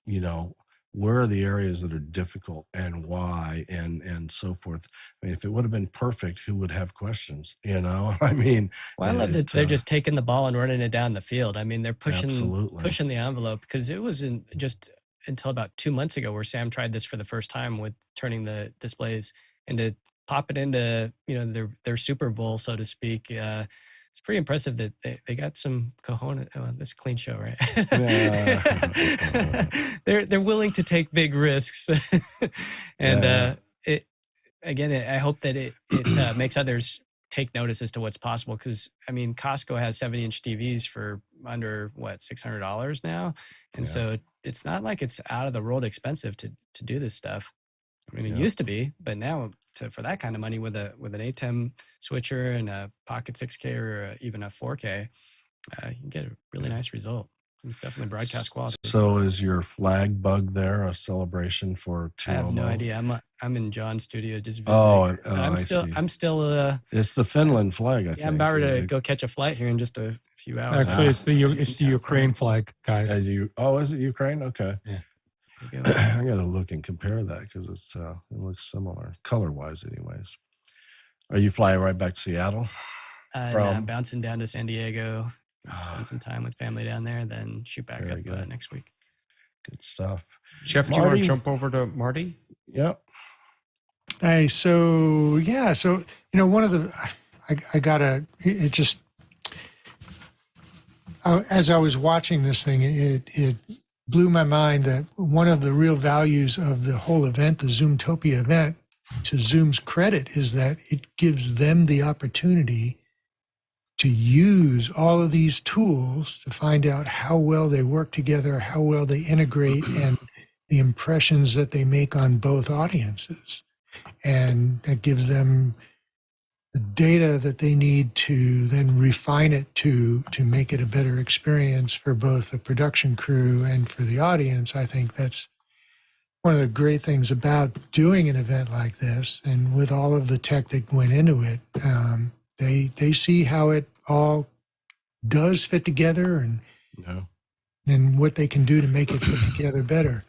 where are the areas that are difficult and why and so forth. I mean, if it would have been perfect, who would have questions? I mean, Well, I love that they're just taking the ball and running it down the field. I mean, they're pushing the envelope, because it wasn't just until about 2 months ago where Sam tried this for the first time with turning the displays and to pop it into their Super Bowl, so to speak. It's pretty impressive that they got some cojones. Oh, that's a clean show, right? Yeah. They're willing to take big risks, and I hope that it makes others take notice as to what's possible. Because I mean, Costco has 70-inch TVs for under $600 now, and so it's not like it's out of the world expensive to do this stuff. I mean, it used to be, but now for that kind of money with an ATEM switcher and a Pocket 6K or even a 4K, you can get a really nice result. It's definitely broadcast quality. So is your flag bug there a celebration for 2 I have no idea. I'm in John's studio just visiting. I'm still it's the Finland flag, I think. I'm about ready to go catch a flight here in just a few hours. Actually, it's the Ukraine flag, guys. Is it Ukraine? Okay. Yeah. I gotta look and compare that, because it looks similar color-wise anyways. Are you flying right back to Seattle? I'm bouncing down to San Diego, spend some time with family down there, then shoot back up next week. Good stuff. Jeff, do you want to jump over to Marty? Yep. Hey, so one of the as I was watching this thing, it blew my mind that one of the real values of the whole event, the Zoomtopia event, to Zoom's credit, is that it gives them the opportunity to use all of these tools to find out how well they work together, how well they integrate, and the impressions that they make on both audiences. And that gives them the data that they need to then refine it to make it a better experience for both the production crew and for the audience. I think that's one of the great things about doing an event like this, and with all of the tech that went into it. They see how it all does fit together and what they can do to make it fit together better.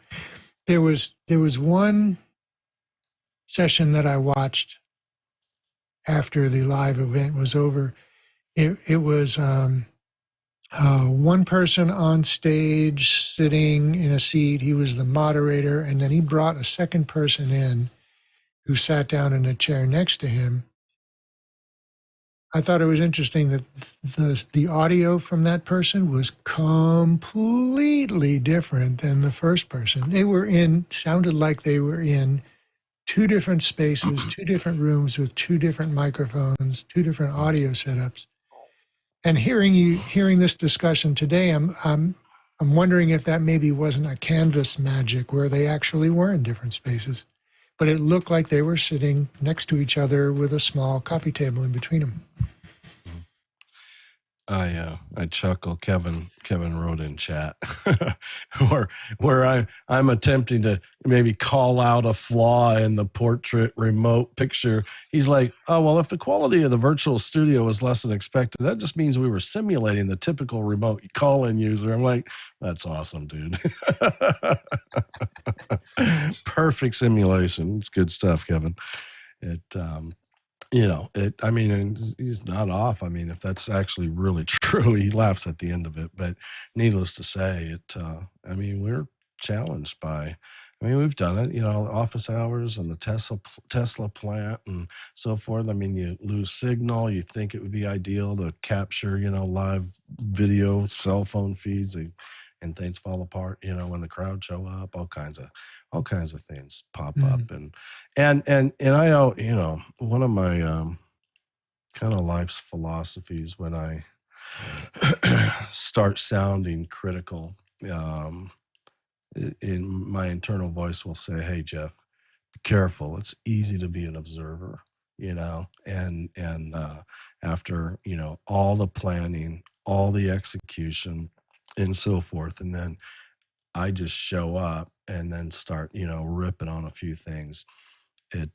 There was one session that I watched after the live event was over. It was one person on stage sitting in a seat. He was the moderator, and then he brought a second person in who sat down in a chair next to him. I thought it was interesting that the audio from that person was completely different than the first person. Sounded like they were in 2 different spaces, 2 different rooms with 2 different microphones, 2 different audio setups. And hearing this discussion today, I'm wondering if that maybe wasn't a canvas magic where they actually were in different spaces, but it looked like they were sitting next to each other with a small coffee table in between them. I chuckle. Kevin wrote in chat where I'm attempting to maybe call out a flaw in the portrait remote picture. He's like, oh, well, if the quality of the virtual studio was less than expected, that just means we were simulating the typical remote call-in user. I'm like, that's awesome, dude. Perfect simulation. It's good stuff, Kevin. you know, I mean, and he's not off. I mean, if that's actually really true, he laughs at the end of it. But needless to say, I mean, we're challenged by, I mean, we've done it, you know, office hours and the Tesla plant and so forth. I mean, you lose signal. You think it would be ideal to capture, you know, live video, cell phone feeds, and things fall apart, you know, when the crowd show up, all kinds of things pop up. And I, you know, one of my kind of life's philosophies when I start sounding critical, um, in my internal voice will say, "Hey, Jeff, be careful. It's easy to be an observer, you know." And after, you know, all the planning, all the execution, and so forth, and then I just show up and then start, you know, ripping on a few things. It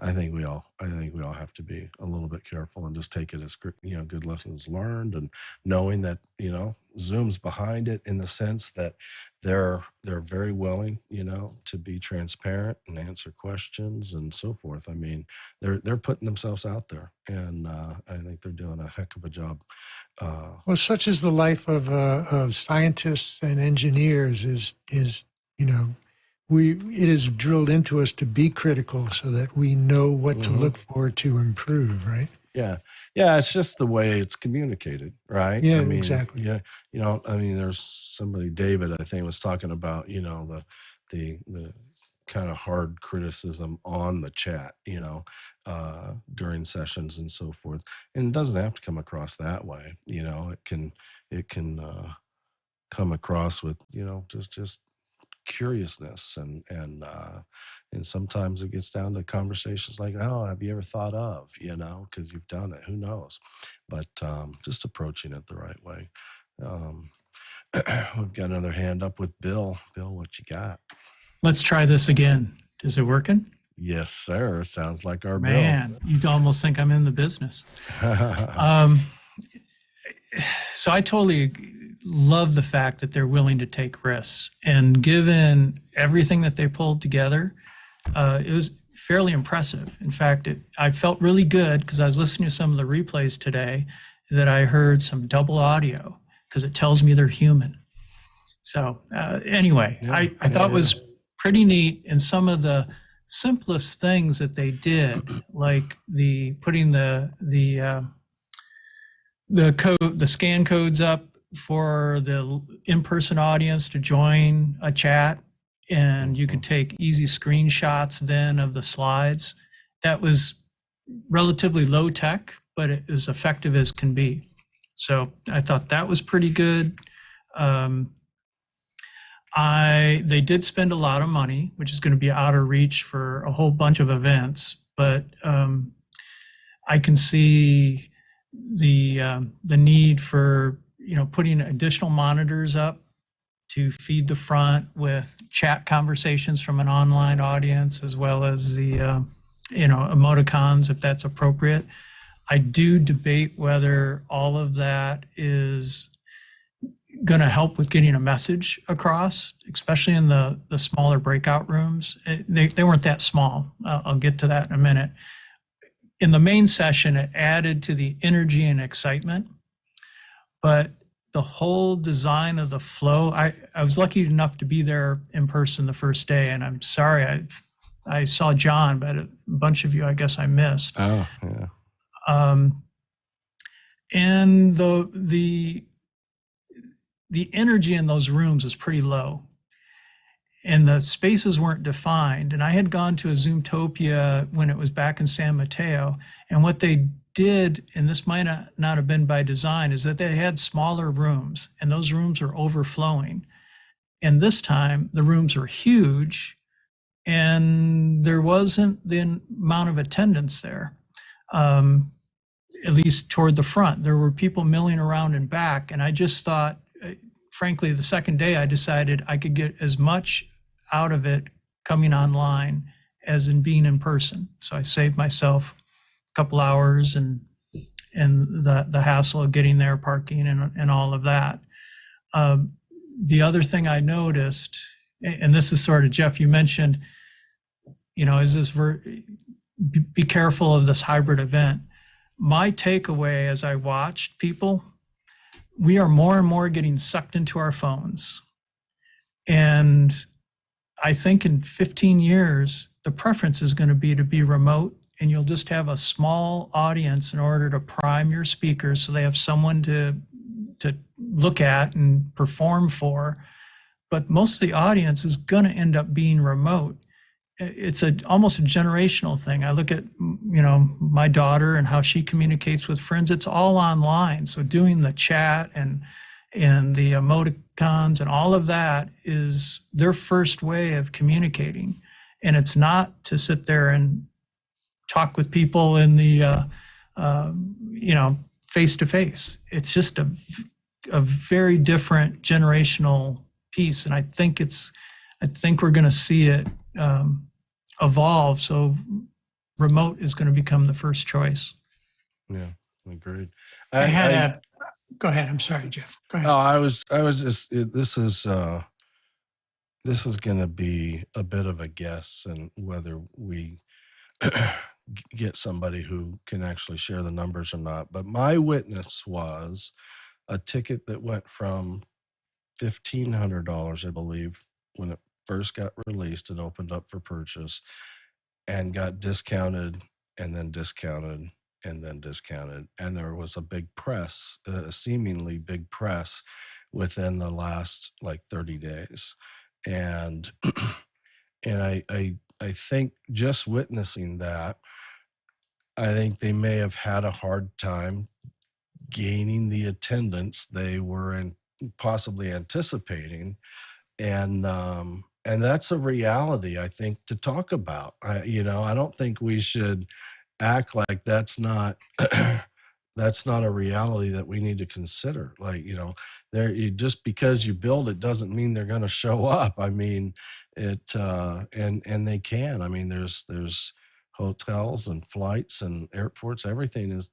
I think we all have to be a little bit careful and just take it as you know, good lessons learned, and knowing that, you know, Zoom's behind it in the sense that they're very willing, you know, to be transparent and answer questions and so forth. I mean, they're putting themselves out there, and I think they're doing a heck of a job. Well, such is the life of scientists and engineers. Is you know, it is drilled into us to be critical so that we know what to Mhm. look for to improve. Right? Yeah. Yeah, it's just the way it's communicated, right? Yeah, I mean, exactly. yeah, you know, I mean, there's somebody, David, I think, was talking about, you know, the kind of hard criticism on the chat, you know, during sessions and so forth. And it doesn't have to come across that way, you know. It can come across with, you know, just curiousness, and sometimes it gets down to conversations like, "Oh, have you ever thought of," you know, because you've done it, who knows. But just approaching it the right way. um, we've got another hand up with Bill, what you got? Let's try this again. Is it working? Yes, sir. Sounds like our Man, you'd almost think I'm in the business. Bill. So I totally love the fact that they're willing to take risks. And given everything that they pulled together, it was fairly impressive. In fact, I felt really good because I was listening to some of the replays today that I heard some double audio because it tells me they're human. So anyway, Yeah, I thought it yeah. was pretty neat. And some of the simplest things that they did, like putting the scan codes up for the in-person audience to join a chat, and you could take easy screenshots then of the slides. That was relatively low tech, but it as effective as can be. So I thought that was pretty good. They did spend a lot of money, which is going to be out of reach for a whole bunch of events, but I can see the need for, you know, putting additional monitors up to feed the front with chat conversations from an online audience, as well as the you know, emoticons if that's appropriate. I do debate whether all of that is going to help with getting a message across, especially in the smaller breakout rooms. They weren't that small. I'll get to that in a minute. In the main session, it added to the energy and excitement, but the whole design of the flow, I was lucky enough to be there in person the first day, and I'm sorry, I saw John, but a bunch of you, I guess I missed. Oh, yeah. And the energy in those rooms is pretty low, and the spaces weren't defined. And I had gone to a Zoomtopia when it was back in San Mateo, and what they did, and this might not have been by design, is that they had smaller rooms, and those rooms are overflowing. And this time the rooms are huge, and there wasn't the amount of attendance there, at least toward the front. There were people milling around and back, and I just thought, frankly, the second day I decided I could get as much out of it coming online as in being in person. So I saved myself a couple hours and the hassle of getting there, parking, and all of that. The other thing I noticed, and this is sort of, Jeff, you mentioned, you know, is this be careful of this hybrid event. My takeaway as I watched people, we are more and more getting sucked into our phones. And I think in 15 years, the preference is going to be remote, and you'll just have a small audience in order to prime your speakers so they have someone to look at and perform for. But most of the audience is going to end up being remote. It's almost a generational thing. I look at, my daughter and how she communicates with friends. It's all online. So doing the chat and the emoticons and all of that is their first way of communicating. And it's not to sit there and talk with people in the, face to face. It's just a very different generational piece. And I think we're going to see it evolve. So remote is going to become the first choice. Yeah, agreed. Go ahead. I'm sorry, Jeff. Go ahead. Oh, I was just, this is going to be a bit of a guess, and whether we get somebody who can actually share the numbers or not. But my witness was a ticket that went from $1,500, I believe, when it first got released and opened up for purchase, and got discounted and then discounted and then discounted. And there was a big press, a seemingly big press within the last like 30 days. And I think just witnessing that, I think they may have had a hard time gaining the attendance they were possibly anticipating. And that's a reality, I think, to talk about. I don't think we should act like that's not that's not a reality that we need to consider. Like, just because you build it doesn't mean they're going to show up. I mean, and they can. I mean, there's hotels and flights and airports. Everything is,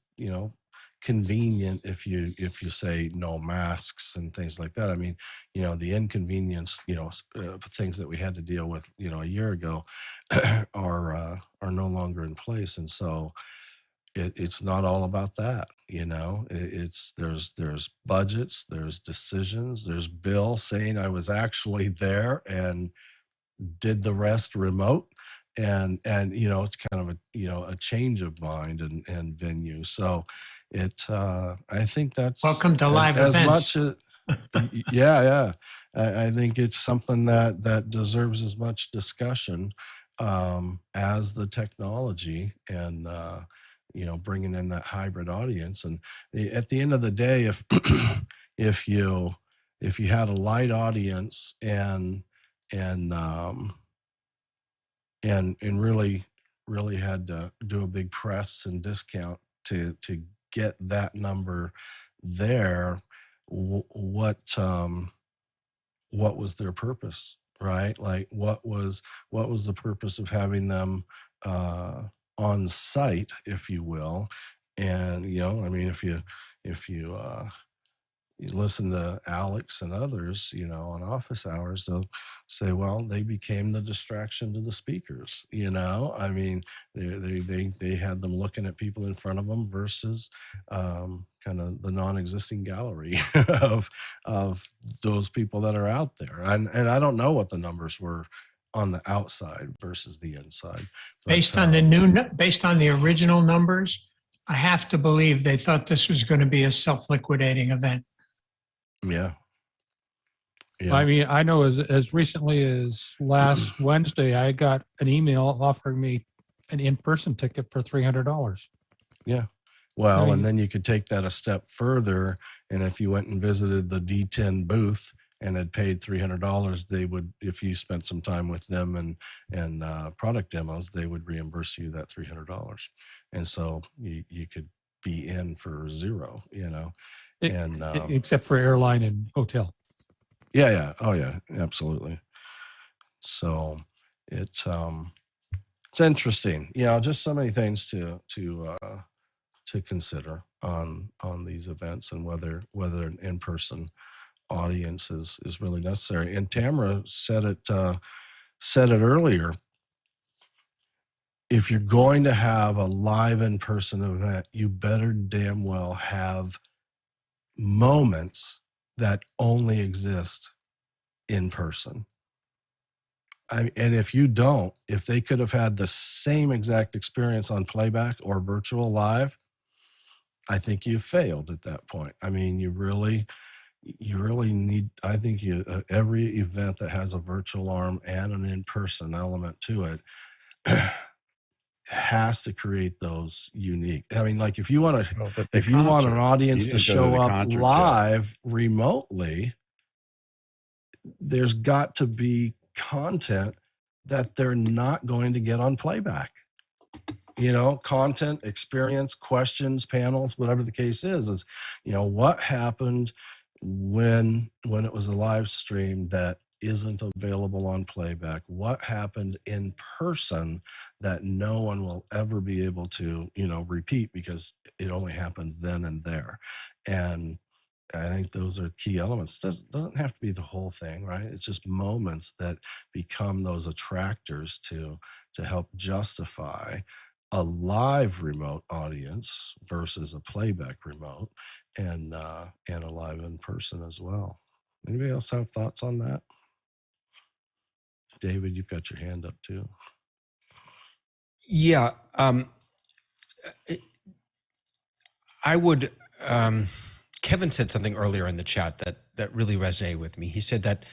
convenient if you say no masks and things like that. I mean, the inconvenience, things that we had to deal with, a year ago are no longer in place. And so it's not all about that. There's budgets, there's decisions, there's Bill saying I was actually there and did the rest remote. And it's kind of a change of mind and venue. So I think that's Welcome to live events. Much yeah. I think it's something that deserves as much discussion as the technology, and bringing in that hybrid audience. And at the end of the day, if if you had a light audience and really had to do a big press and discount to get that number there, what was their purpose, right? Like, what was the purpose of having them on site, if you will? And I mean, if you listen to Alex and others, on office hours, they'll say, well, they became the distraction to the speakers. I mean, they had them looking at people in front of them versus kind of the non-existing gallery of those people that are out there. And I don't know what the numbers were on the outside versus the inside. But, based on the original numbers, I have to believe they thought this was going to be a self-liquidating event. Yeah. I mean, I know as recently as last Wednesday, I got an email offering me an in-person ticket for $300. Yeah. Well, I mean, and then you could take that a step further. And if you went and visited the D10 booth and had paid $300, they would, if you spent some time with them and product demos, they would reimburse you that $300. And so you could be in for zero, and except for airline and hotel. Yeah. Oh yeah, absolutely. So it's interesting, just so many things to consider on these events, and whether an in-person audience is really necessary. And Tamara said it earlier. if you're going to have a live in-person event, you better damn well have moments that only exist in person. And if you don't, if they could have had the same exact experience on playback or virtual live, I think you've failed at that point. I mean, you really need, I think every event that has a virtual arm and an in-person element to it has to create those unique. I mean, like if you want to, Well, if you want an audience to You didn't go show the up concert, Jeff. live remotely, there's got to be content that they're not going to get on playback. You know, content, experience, questions, panels, whatever the case is, you know, what happened when it was a live stream that isn't available on playback? What happened in person that no one will ever be able to, you know, repeat because it only happened then and there? And I think those are key elements. Doesn't have to be the whole thing, right? It's just moments that become those attractors to help justify a live remote audience versus a playback remote, and a live in person as well. Anybody else have thoughts on that? David, you've got your hand up too. Yeah, I would. Kevin said something earlier in the chat that really resonated with me. He said that,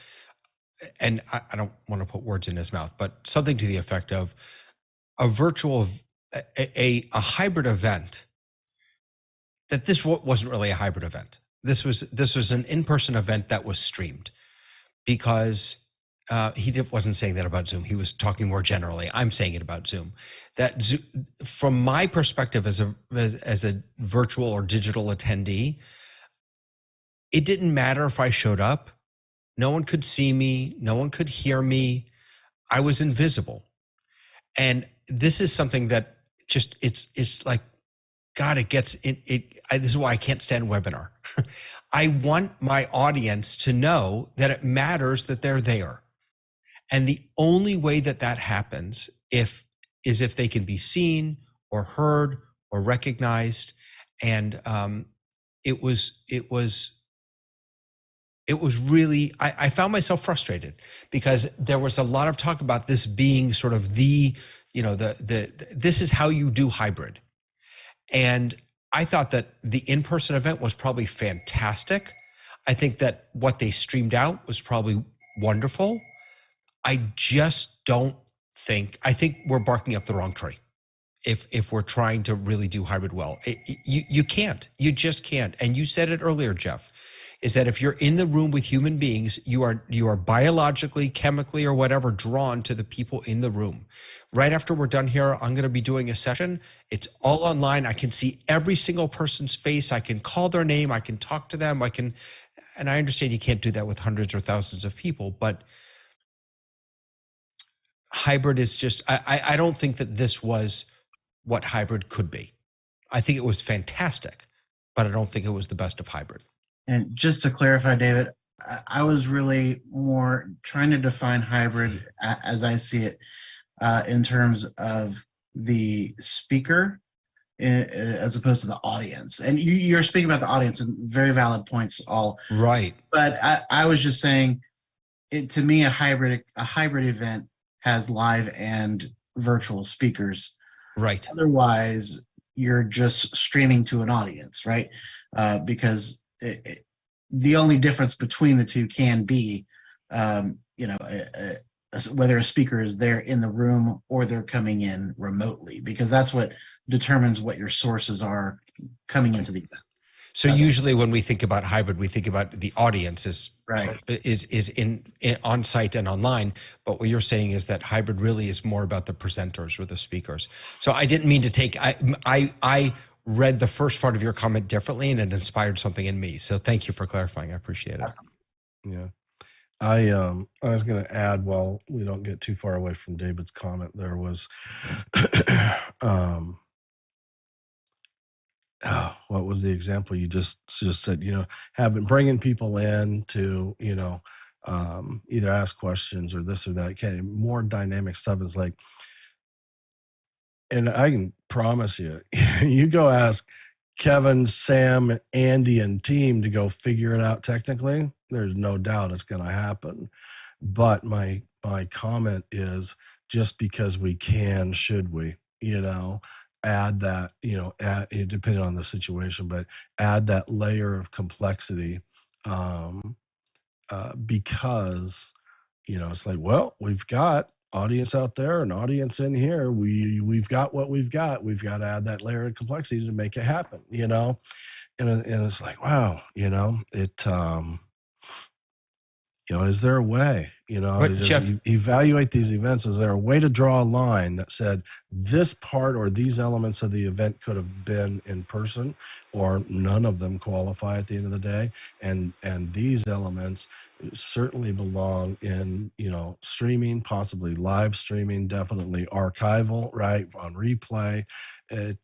and I don't want to put words in his mouth, but something to the effect of a virtual, a hybrid event. That this wasn't really a hybrid event. This was an in-person event that was streamed, because he wasn't saying that about Zoom. He was talking more generally. I'm saying it about Zoom. That from my perspective as a virtual or digital attendee, it didn't matter if I showed up. No one could see me. No one could hear me. I was invisible. And this is something that just, it's like, God, it gets this is why I can't stand webinar. I want my audience to know that it matters that they're there. And the only way that happens is if they can be seen or heard or recognized. And it was really, I found myself frustrated because there was a lot of talk about this being sort of this is how you do hybrid. And I thought that the in-person event was probably fantastic. I think that what they streamed out was probably wonderful. I just don't think, I think we're barking up the wrong tree if we're trying to really do hybrid well. You can't, you just can't. And you said it earlier, Jeff, is that if you're in the room with human beings, you are biologically, chemically, or whatever drawn to the people in the room. Right after we're done here, I'm going to be doing a session. It's all online. I can see every single person's face. I can call their name. I can talk to them. And I understand you can't do that with hundreds or thousands of people, but hybrid is just, I don't think that this was what hybrid could be. I think it was fantastic, but I don't think it was the best of hybrid. And just to clarify, David, I was really more trying to define hybrid as I see it in terms of the speaker as opposed to the audience. And you're speaking about the audience, and very valid points all. Right. But I was just saying, to me, a hybrid event has live and virtual speakers. Right. Otherwise, you're just streaming to an audience, right? Because the only difference between the two can be, whether a speaker is there in the room or they're coming in remotely, because that's what determines what your sources are coming into the event. So usually when we think about hybrid, we think about the audience is in on site and online. But what you're saying is that hybrid really is more about the presenters or the speakers. So I didn't mean to take, I read the first part of your comment differently, and it inspired something in me. So thank you for clarifying. I appreciate it. Yeah. I was going to add, while we don't get too far away from David's comment, there was, what was the example you just said? You know, bringing people in to, you know, either ask questions or this or that. More dynamic stuff is like, and I can promise you, you go ask Kevin, Sam, Andy, and team to go figure it out technically, there's no doubt it's going to happen. But my comment is, just because we can, should we, add that, depending on the situation, but add that layer of complexity, because, it's like, well, we've got audience out there, an audience in here. We've got what we've got. We've got to add that layer of complexity to make it happen, and it's like, wow, it, is there a way, But to just Jeff, evaluate these events? Is there a way to draw a line that said this part or these elements of the event could have been in person, or none of them qualify at the end of the day, and these elements certainly belong in, streaming, possibly live streaming, definitely archival, right, on replay. I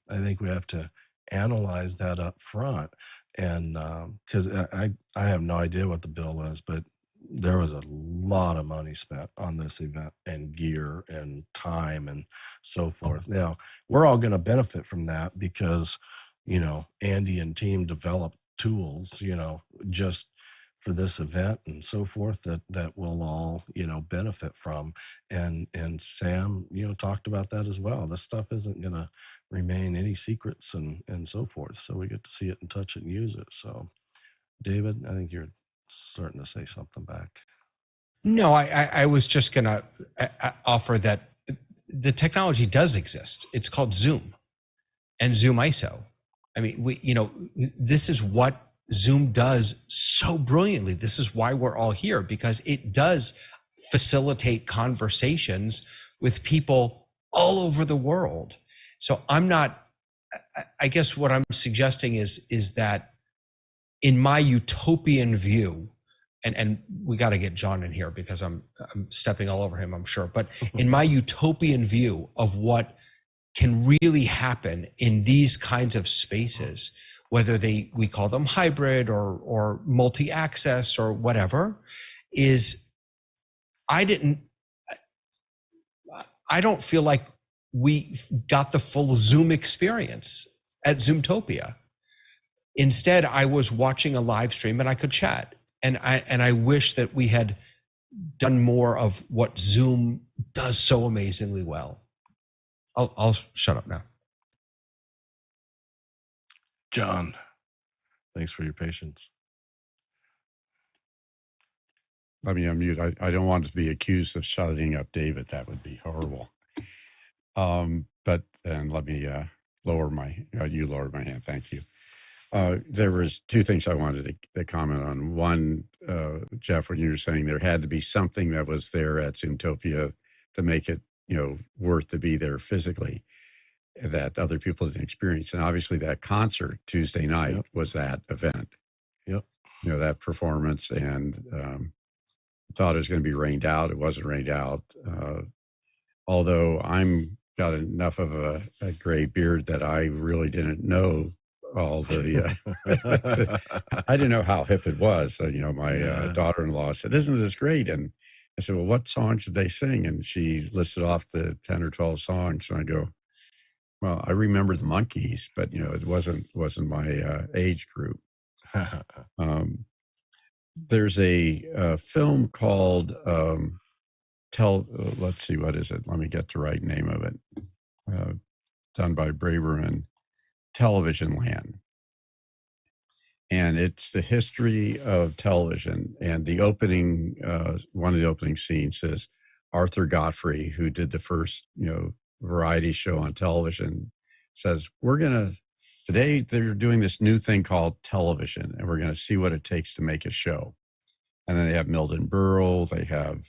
think we have to analyze that up front. And because I have no idea what the bill is, but there was a lot of money spent on this event, and gear and time and so forth. Now, we're all going to benefit from that because, Andy and team developed tools, just for this event and so forth, that we'll all, benefit from. And Sam, talked about that as well. This stuff isn't going to remain any secrets and so forth. So we get to see it and touch it and use it. So, David, I think you're starting to say something back. no, I was just going to offer that the technology does exist. It's called Zoom and Zoom ISO. I mean, this is what Zoom does so brilliantly. This is why we're all here, because it does facilitate conversations with people all over the world. So I guess what I'm suggesting is that in my utopian view, and we got to get John in here because I'm stepping all over him, I'm sure. But in my utopian view of what can really happen in these kinds of spaces, whether we call them hybrid or multi-access or whatever, is I don't feel like we got the full Zoom experience at Zoomtopia. Instead, I was watching a live stream and I could chat. And I wish that we had done more of what Zoom does so amazingly well. I'll shut up now. John, thanks for your patience. Let me unmute. I don't want to be accused of shutting up David. That would be horrible. But then let me lower my, you lowered my hand. Thank you. There was two things I wanted to comment on. One, Jeff, when you were saying there had to be something that was there at Zoomtopia to make it, worth to be there physically that other people didn't experience. And obviously that concert Tuesday night was that event. Yep. That performance, and thought it was going to be rained out. It wasn't rained out. Although I'm got enough of a gray beard that I really didn't know all the I didn't know how hip it was. My daughter-in-law said, "Isn't this great?" And I said, "Well, what songs did they sing?" And she listed off the 10 or 12 songs. And I go, "Well, I remember the Monkees, but it wasn't my age group." There's a film called let's see, what is it? Let me get the right name of it. Done by Braverman, Television Land. And it's the history of television. And the opening, one of the opening scenes says Arthur Godfrey, who did the first, variety show on television, says, today they're doing this new thing called television, and we're going to see what it takes to make a show. And then they have Milton Berle, they have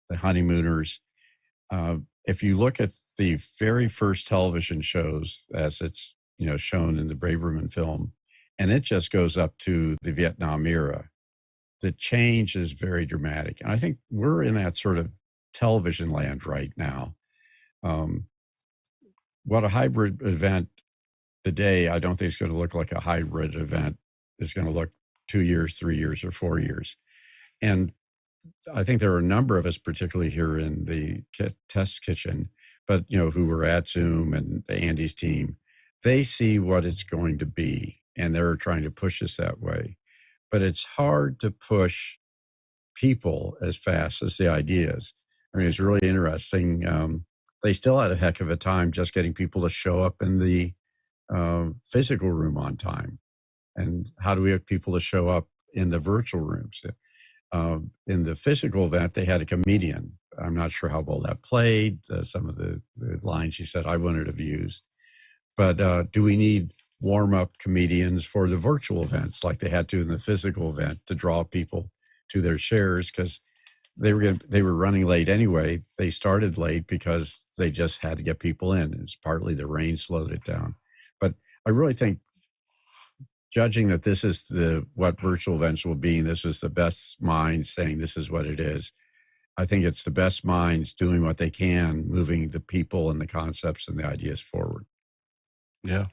the Honeymooners. If you look at the very first television shows, as it's shown in the Braverman film, and it just goes up to the Vietnam era, the change is very dramatic. And I think we're in that sort of television land right now. What a hybrid event today, I don't think it's going to look like a hybrid event is going to look 2 years, 3 years, or 4 years. And I think there are a number of us, particularly here in the test kitchen, but who were at Zoom and Andy's team, they see what it's going to be, and they're trying to push us that way. But it's hard to push people as fast as the ideas. I mean, it's really interesting. They still had a heck of a time just getting people to show up in the physical room on time. And how do we have people to show up in the virtual rooms? In the physical event, they had a comedian. I'm not sure how well that played. Some of the lines she said I wouldn't have used. But do we need warm-up comedians for the virtual events like they had to in the physical event to draw people to their shares? Because they were running late anyway. They started late because they just had to get people in. It's partly the rain slowed it down. But I really think, judging that this is what virtual events will be, and this is the best minds saying this is what it is, I think it's the best minds doing what they can, moving the people and the concepts and the ideas forward. Yeah.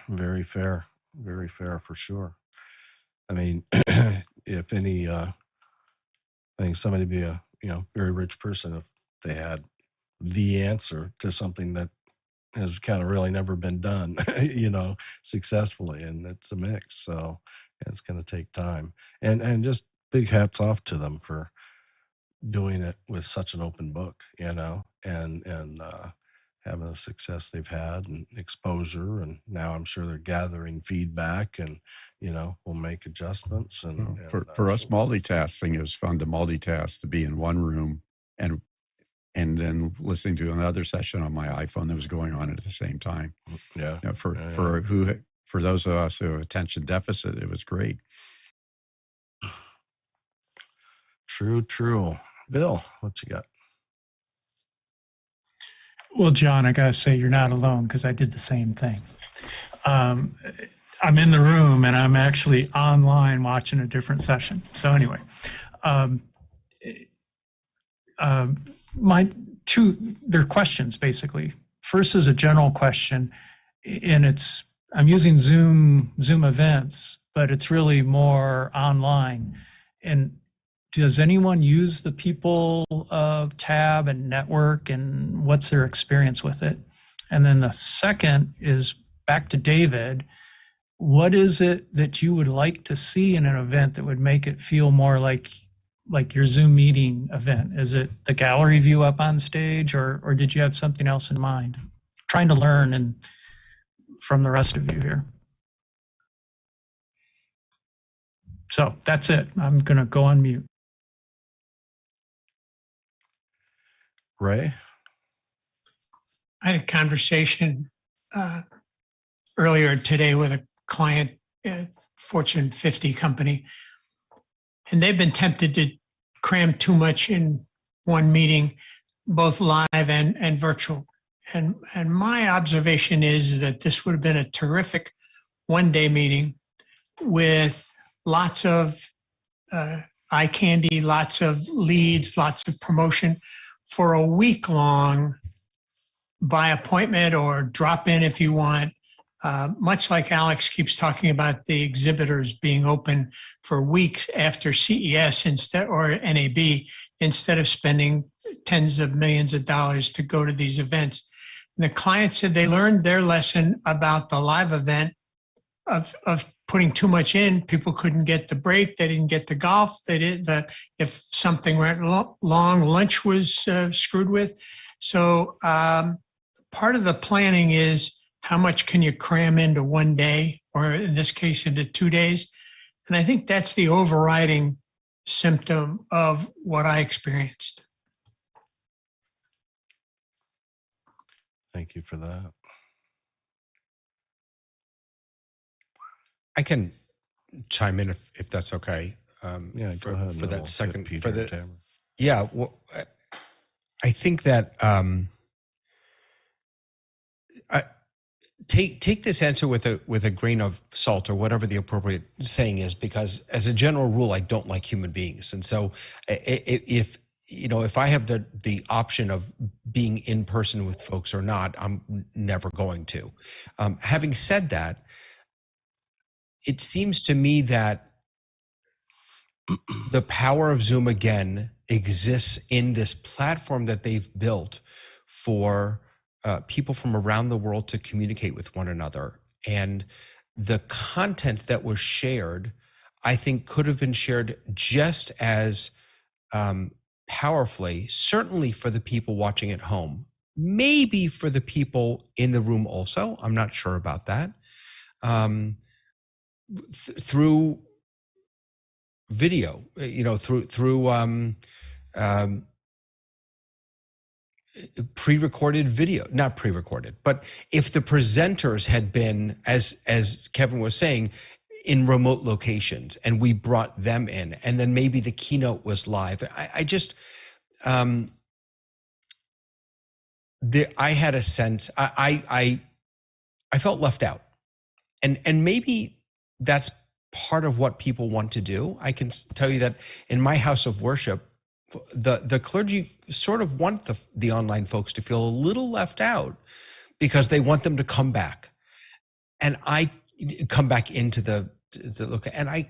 Very fair for sure. I mean, if any, I think somebody would be a very rich person if they had the answer to something that has kind of really never been done, successfully, and it's a mix. So it's going to take time, and just big hats off to them for doing it with such an open book, and having the success they've had and exposure. And now I'm sure they're gathering feedback, and we'll make adjustments. And For us, multitasking, it was fun to multitask, to be in one room and then listening to another session on my iPhone that was going on at the same time. Yeah. For those of us who have attention deficit, it was great. True. Bill, what you got? Well, John, I gotta say you're not alone because I did the same thing. I'm in the room and I'm actually online watching a different session. So anyway, they're questions basically. First is a general question, and I'm using Zoom events, but it's really more online. And does anyone use the people tab and network, and what's their experience with it? And then the second is back to David. What is it that you would like to see in an event that would make it feel more like your Zoom meeting event? Is it the gallery view up on stage, or did you have something else in mind? Trying to learn from the rest of you here. So that's it. I'm going to go on mute. Ray? I had a conversation earlier today with a client, Fortune 50 company, and they've been tempted to cram too much in one meeting, both live and virtual. And my observation is that this would have been a terrific one-day meeting with lots of eye candy, lots of leads, lots of promotion for a week long, by appointment or drop in if you want. Much like Alex keeps talking about the exhibitors being open for weeks after CES or NAB, instead of spending tens of millions of dollars to go to these events. And the client said they learned their lesson about the live event of putting too much in. People couldn't get the break. They didn't get the golf. If something went long, lunch was screwed with. So part of the planning is how much can you cram into one day, or in this case, into 2 days. And I think that's the overriding symptom of what I experienced. Thank you for that. I can chime in if that's okay. Yeah, go ahead. For that second. Peter For the Tamara. yeah. Well, I think that take this answer with a grain of salt, or whatever the appropriate saying is, because as a general rule, I don't like human beings, and so if I have the option of being in person with folks or not, I'm never going to. Having said that, it seems to me that the power of Zoom again exists in this platform that they've built for people from around the world to communicate with one another. And the content that was shared, I think, could have been shared just as powerfully, certainly for the people watching at home, maybe for the people in the room also. I'm not sure about that. Through video, through pre-recorded video, not pre-recorded, but if the presenters had been, as Kevin was saying, in remote locations and we brought them in, and then maybe the keynote was live. I had a sense, I felt left out, and maybe that's part of what people want to do. I can tell you that in my house of worship, the clergy sort of want the online folks to feel a little left out because they want them to come back, and I come back into the look, and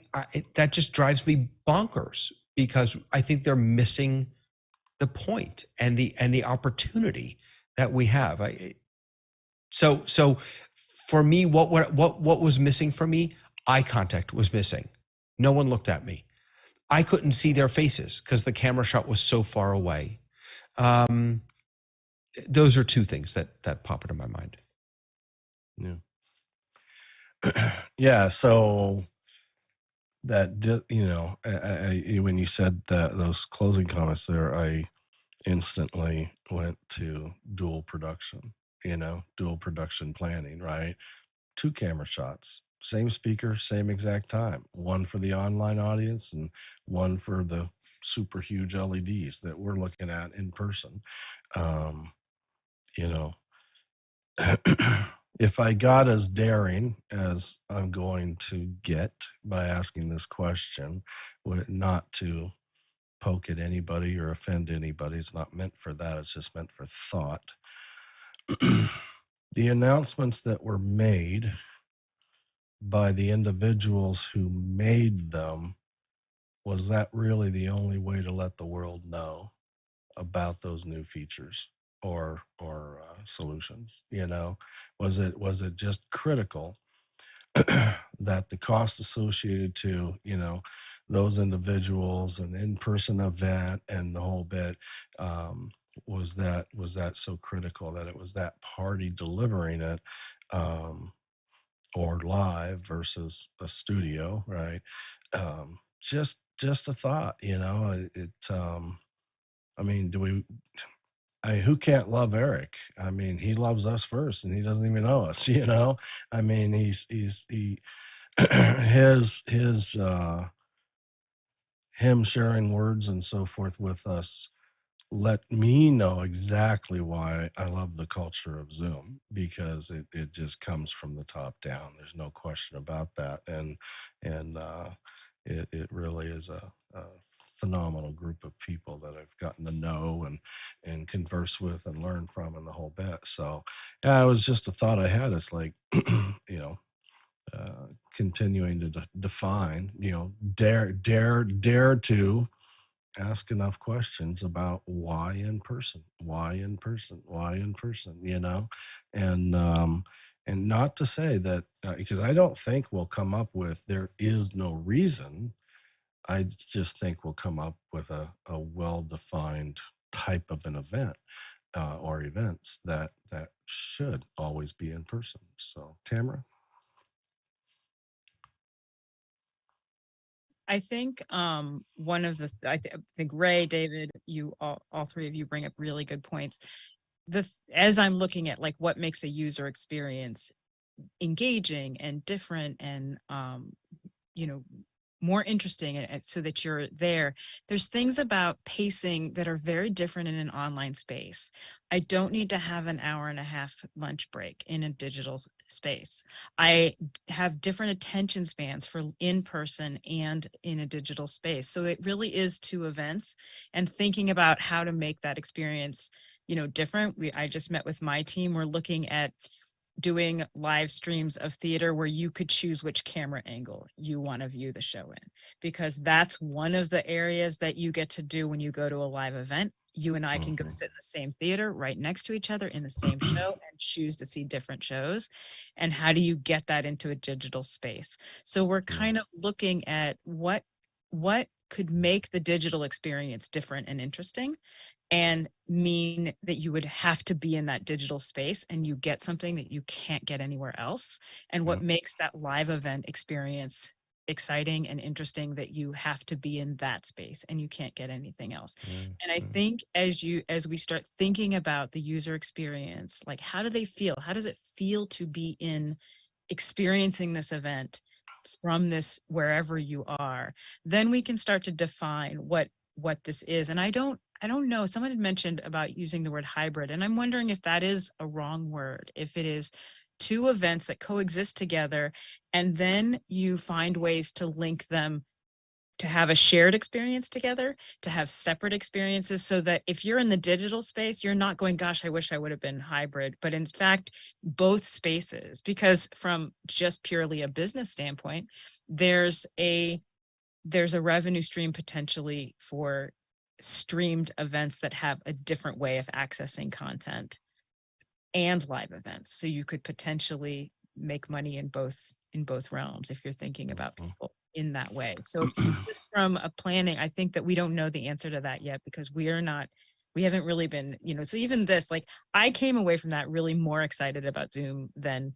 that just drives me bonkers because I think they're missing the point and the opportunity that we have. So for me, what was missing for me? Eye contact was missing. No one looked at me. I couldn't see their faces because the camera shot was so far away. Those are two things that pop into my mind. Yeah. Yeah. So that, when you said that, those closing comments there, I instantly went to dual production, dual production planning, right? 2 camera shots, same speaker, same exact time, one for the online audience and one for the super huge LEDs that we're looking at in person. If I got as daring as I'm going to get by asking this question, would it not to poke at anybody or offend anybody? It's not meant for that. It's just meant for thought. The announcements that were made by the individuals who made them, was that really the only way to let the world know about those new features or solutions? Was it just critical that the cost associated to those individuals, an in-person event and the whole bit, was that so critical that it was that party delivering it, or live versus a studio, right? Just a thought, I mean, who can't love Eric? I mean, he loves us first and he doesn't even know us, I mean, him sharing words and so forth with us let me know exactly why I love the culture of Zoom, because it just comes from the top down. There's no question about that. And it really is a phenomenal group of people that I've gotten to know and converse with and learn from and the whole bit. So yeah, it was just a thought I had. It's like, continuing to define, dare to ask enough questions about why in person, and not to say that, because I don't think we'll come up with there is no reason. I just think we'll come up with a well-defined type of an event, or events that should always be in person. So Tamara. I think one of the I think Ray, David, you all three of you bring up really good points. As I'm looking at like what makes a user experience engaging and different and more interesting, and so that you're there's things about pacing that are very different in an online space. I don't need to have an hour and a half lunch break in a digital space. I have different attention spans for in person and in a digital space. So it really is 2 events, and thinking about how to make that experience different. I just met with my team. We're looking at doing live streams of theater where you could choose which camera angle you want to view the show in, because that's one of the areas that you get to do when you go to a live event. you and I can go Mhm. sit in the same theater right next to each other in the same show and choose to see different shows. And how do you get that into a digital space? So we're kind of looking at what could make the digital experience different and interesting, and mean that you would have to be in that digital space and you get something that you can't get anywhere else, and what Yep. makes that live event experience exciting and interesting, that you have to be in that space and you can't get anything else. And I think as we start thinking about the user experience, like how do they feel, how does it feel to be in experiencing this event from this wherever you are, then we can start to define what this is. And I don't know, someone had mentioned about using the word hybrid, and I'm wondering if that is a wrong word, if it is two events that coexist together, and then you find ways to link them to have a shared experience together, to have separate experiences, so that if you're in the digital space, you're not going, gosh, I wish I would have been hybrid, but in fact, both spaces. Because from just purely a business standpoint, there's a revenue stream potentially for streamed events that have a different way of accessing content and live events. So you could potentially make money in both realms if you're thinking about people in that way. So just from a planning, I think that we don't know the answer to that yet, because we haven't really been, so even this, like, I came away from that really more excited about Zoom than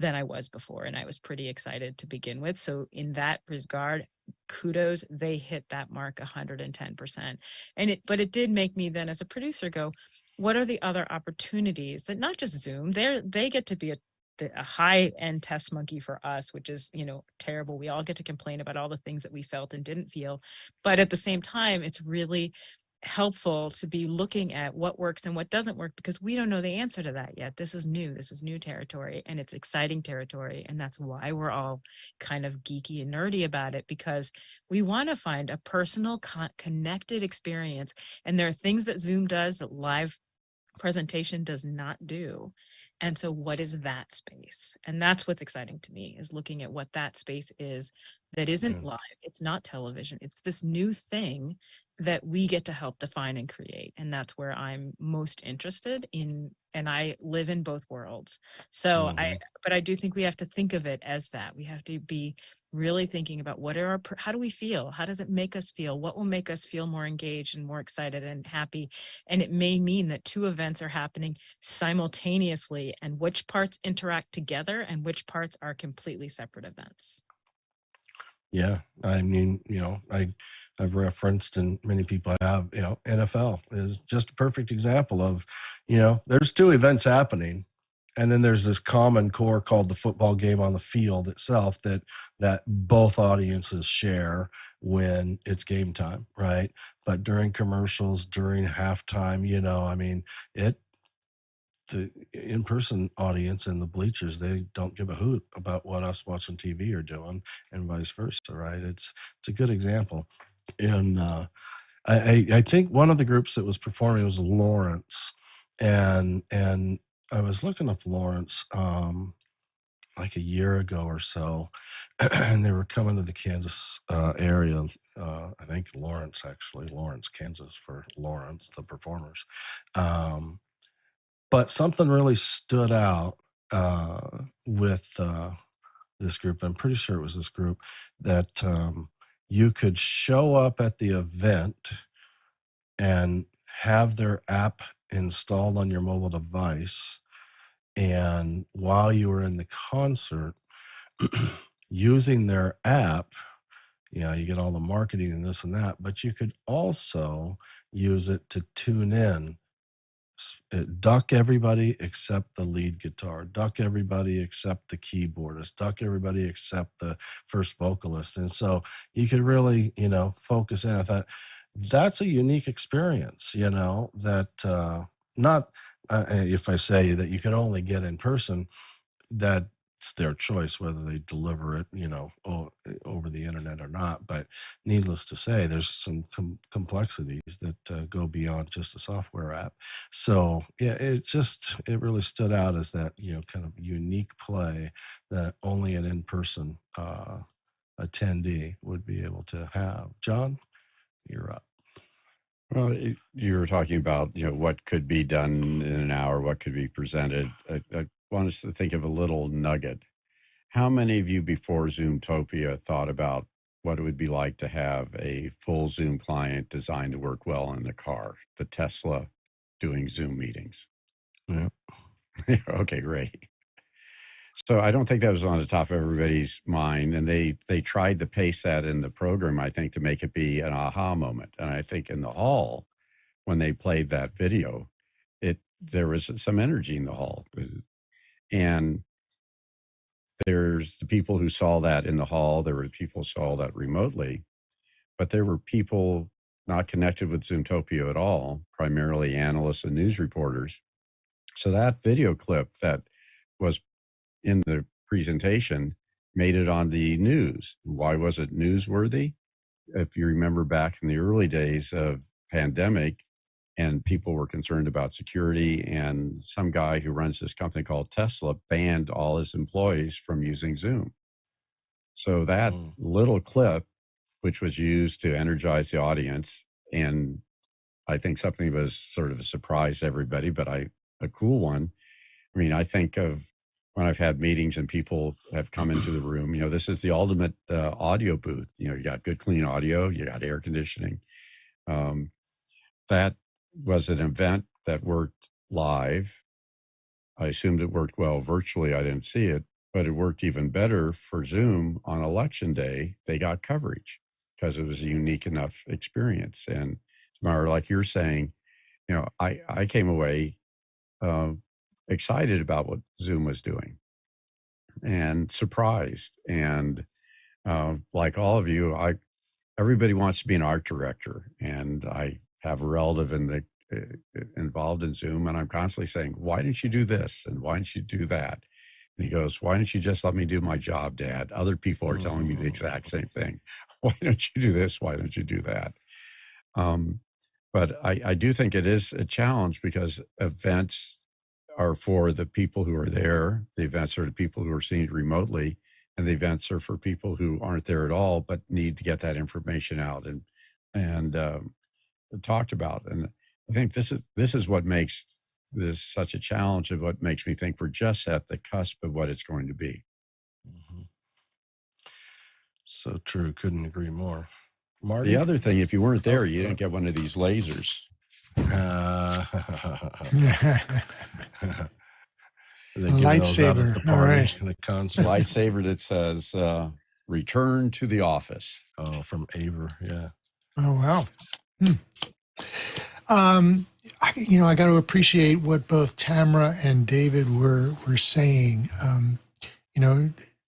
I was before. And I was pretty excited to begin with. So in that regard, kudos, they hit that mark 110%. But it did make me then as a producer go, what are the other opportunities that not just Zoom, they get to be a high end test monkey for us, which is, terrible. We all get to complain about all the things that we felt and didn't feel. But at the same time, it's really helpful to be looking at what works and what doesn't work, because we don't know the answer to that yet. This is new territory, and it's exciting territory. And that's why we're all kind of geeky and nerdy about it, because we want to find a personal connected experience. And there are things that Zoom does that live presentation does not do. And so what is that space? And that's what's exciting to me, is looking at what that space is that isn't live. It's not television. It's this new thing that we get to help define and create. And that's where I'm most interested in. And I live in both worlds. So but I do think we have to think of it as that. We have to be really thinking about how do we feel? How does it make us feel? What will make us feel more engaged and more excited and happy? And it may mean that two events are happening simultaneously, and which parts interact together and which parts are completely separate events. Yeah, I mean, I've referenced, and many people have, NFL is just a perfect example of, there's two events happening, and then there's this common core called the football game on the field itself that both audiences share when it's game time, right? But during commercials, during halftime, I mean, the in-person audience in the bleachers, they don't give a hoot about what us watching TV are doing, and vice versa, right? It's a good example. And I think one of the groups that was performing was Lawrence, and I was looking up Lawrence like a year ago or so, and they were coming to the Kansas area. I think Lawrence, Kansas, for Lawrence, the performers. But something really stood out with this group. I'm pretty sure it was this group that you could show up at the event and have their app installed on your mobile device. And while you were in the concert, using their app, you get all the marketing and this and that, but you could also use it to tune in. Duck everybody except the lead guitar, duck everybody except the keyboardist, duck everybody except the first vocalist. And so you could really, focus in. I thought that's a unique experience, that not if I say that you can only get in person, that's their choice whether they deliver it, over the internet or not. But needless to say, there's some complexities that go beyond just a software app. So yeah, it really stood out as that, kind of unique play that only an in-person attendee would be able to have. John, you're up. Well, you were talking about, what could be done in an hour, what could be presented. I want us to think of a little nugget. How many of you before Zoomtopia thought about what it would be like to have a full Zoom client designed to work well in the car, the Tesla doing Zoom meetings? Yeah. Okay, great. So I don't think that was on the top of everybody's mind, and they tried to pace that in the program, I think, to make it be an aha moment. And I think in the hall, when they played that video, there was some energy in the hall, and there's the people who saw that in the hall. There were people who saw that remotely, but there were people not connected with Zoomtopia at all, primarily analysts and news reporters. So that video clip that was in the presentation made it on the news. Why was it newsworthy? If you remember back in the early days of pandemic and people were concerned about security, and some guy who runs this company called Tesla banned all his employees from using Zoom. So that little clip, which was used to energize the audience, and I think something was sort of a surprise to everybody, but a cool one. I mean, I think of when I've had meetings and people have come into the room, this is the ultimate audio booth. You got good, clean audio, you got air conditioning. That was an event that worked live. I assumed it worked well virtually. I didn't see it, but it worked even better for Zoom on election day. They got coverage because it was a unique enough experience. And Tamara, like you're saying, I came away excited about what Zoom was doing and surprised. And like all of you, everybody wants to be an art director, and I have a relative involved in Zoom, and I'm constantly saying, "Why didn't you do this? And why didn't you do that?" And he goes, "Why don't you just let me do my job, Dad? Other people are telling me the exact same thing. Why don't you do this? Why don't you do that?" But I do think it is a challenge because events are for the people who are there. The events are the people who are seeing it remotely, and the events are for people who aren't there at all, but need to get that information out and talked about. And I think this is what makes this such a challenge, and what makes me think we're just at the cusp of what it's going to be. So true. Couldn't agree more. Marty? The other thing, if you weren't there, you didn't get one of these lasers. Lightsaber. At the party, All right. the concert. Lightsaber that says "Return to the office." Oh, from Aver, yeah. Oh, wow. I got to appreciate what both Tamara and David were saying.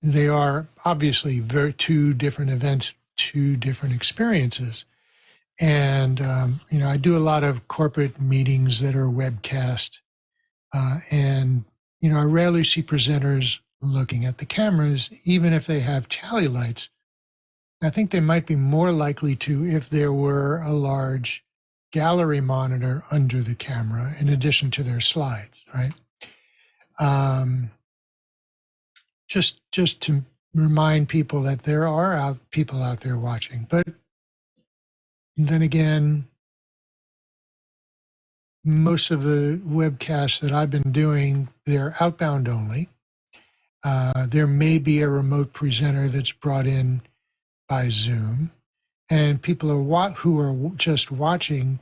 They are obviously two different events, two different experiences. And, I do a lot of corporate meetings that are webcast. And I rarely see presenters looking at the cameras, even if they have tally lights. I think they might be more likely to if there were a large gallery monitor under the camera in addition to their slides, right? Just to remind people that there are people out there watching. But then again, most of the webcasts that I've been doing, they're outbound only. There may be a remote presenter that's brought in by Zoom, and people who are just watching,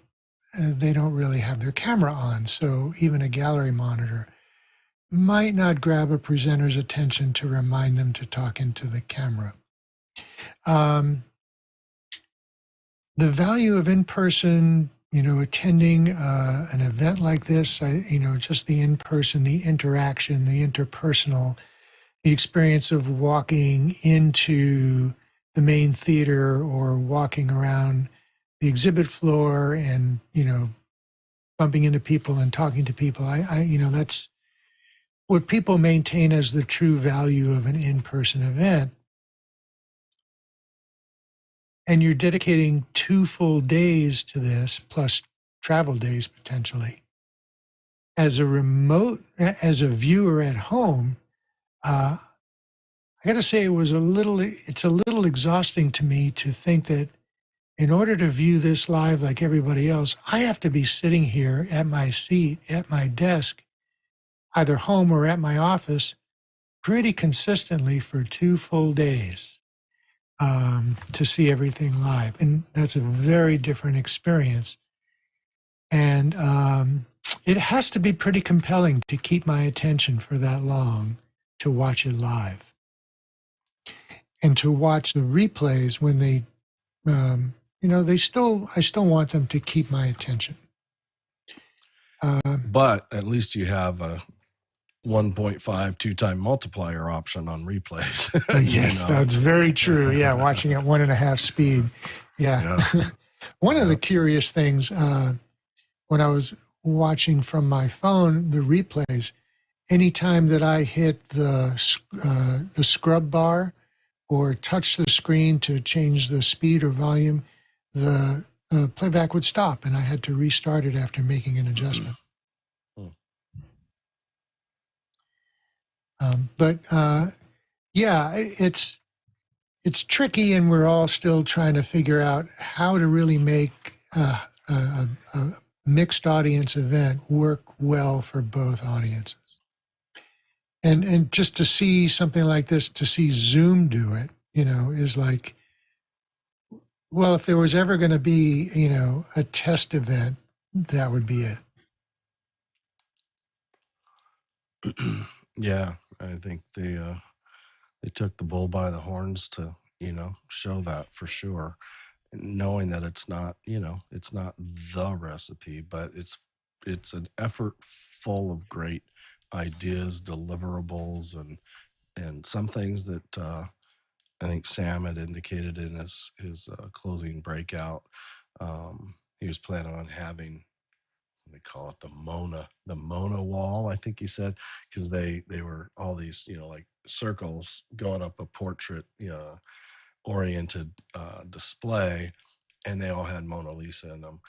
they don't really have their camera on. So even a gallery monitor might not grab a presenter's attention to remind them to talk into the camera. The value of in-person, attending an event like this, just the in-person, the interaction, the interpersonal, the experience of walking into the main theater or walking around the exhibit floor and, bumping into people and talking to people. That's what people maintain as the true value of an in-person event. And you're dedicating 2 full days to this, plus travel days potentially. As a viewer at home, I got to say it's a little exhausting to me to think that in order to view this live like everybody else, I have to be sitting here at my seat, at my desk, either home or at my office, pretty consistently for 2 full days to see everything live. And that's a very different experience. And it has to be pretty compelling to keep my attention for that long to watch it live. And to watch the replays when they, I still want them to keep my attention. But at least you have a 1.5 2-time multiplier option on replays. Yes, that's very true. Yeah, watching at 1.5 speed. Yeah. One of the curious things when I was watching from my phone, the replays, anytime that I hit the scrub bar or touch the screen to change the speed or volume, the playback would stop, and I had to restart it after making an adjustment. It's tricky, and we're all still trying to figure out how to really make a mixed audience event work well for both audiences. And just to see something like this, to see Zoom do it, is like, well, if there was ever going to be, a test event, that would be it. Yeah, I think they took the bull by the horns to, show that for sure. Knowing that it's not, it's not the recipe, but it's an effort full of great ideas, deliverables, and some things that I think Sam had indicated in his closing breakout. He was planning on having, they call it the Mona wall, I think he said, because they were all these, like circles going up a portrait oriented display, and they all had Mona Lisa in them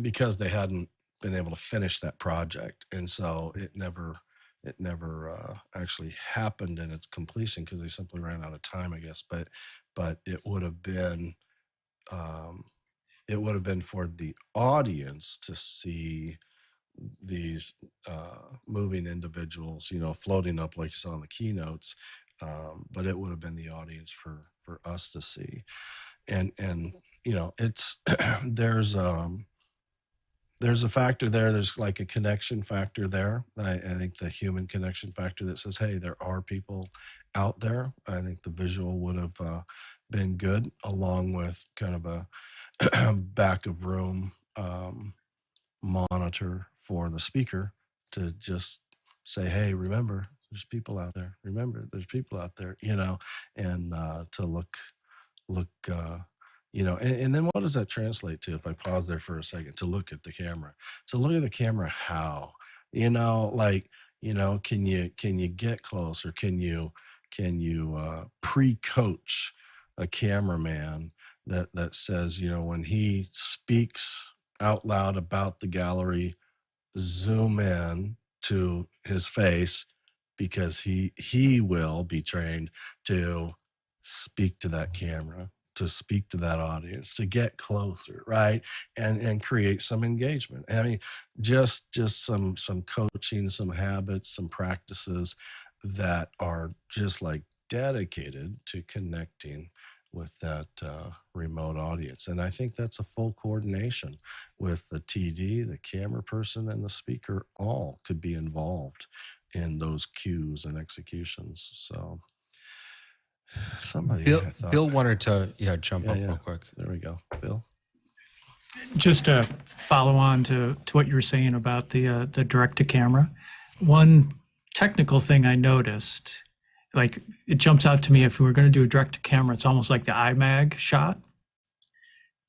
because they hadn't been able to finish that project, and so it never actually happened in its completion because they simply ran out of time, I guess. But it would have been for the audience to see these moving individuals, floating up like you saw in the keynotes. But it would have been the audience for us to see, and it's there's a factor there. There's like a connection factor there. I think the human connection factor that says, hey, there are people out there. I think the visual would have been good, along with kind of a back of room monitor for the speaker to just say, hey, remember, there's people out there. Remember, there's people out there, and to look, and then what does that translate to? If I pause there for a second, to look at the camera, how, can you get closer? Can you pre-coach a cameraman that says, when he speaks out loud about the gallery, zoom in to his face, because he will be trained to speak to that camera, to speak to that audience, to get closer, right? And create some engagement. I mean, just some coaching, some habits, some practices that are just like dedicated to connecting with that remote audience. And I think that's a full coordination with the TD, the camera person, and the speaker. All could be involved in those cues and executions. So somebody, Bill wanted to jump up real quick. There we go, Bill. Just to follow on to what you were saying about the direct to camera, one technical thing I noticed, like it jumps out to me, if we were going to do a direct to camera, it's almost like the iMag shot.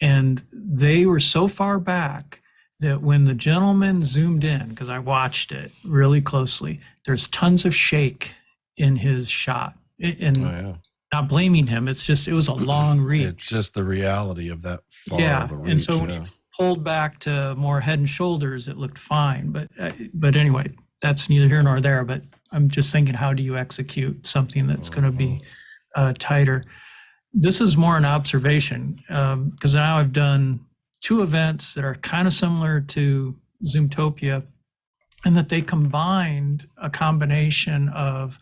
And they were so far back that when the gentleman zoomed in, because I watched it really closely, there's tons of shake in his shot. And not blaming him, it was a long reach. It's just the reality of that far. Yeah, reach, and so when he pulled back to more head and shoulders, it looked fine. But anyway, that's neither here nor there. But I'm just thinking, how do you execute something that's going to be tighter? this is more an observation because now I've done 2 events that are kind of similar to Zoomtopia, and that they combined a combination of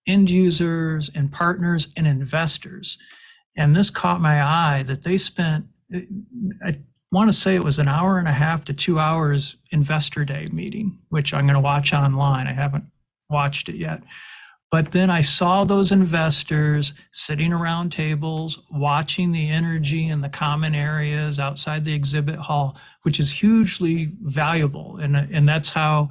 end users and partners and investors. And this caught my eye that they spent, I want to say it was an hour and a half to 2 hours investor day meeting, which I'm going to watch online. I haven't watched it yet. But then I saw those investors sitting around tables, watching the energy in the common areas outside the exhibit hall, which is hugely valuable. And that's how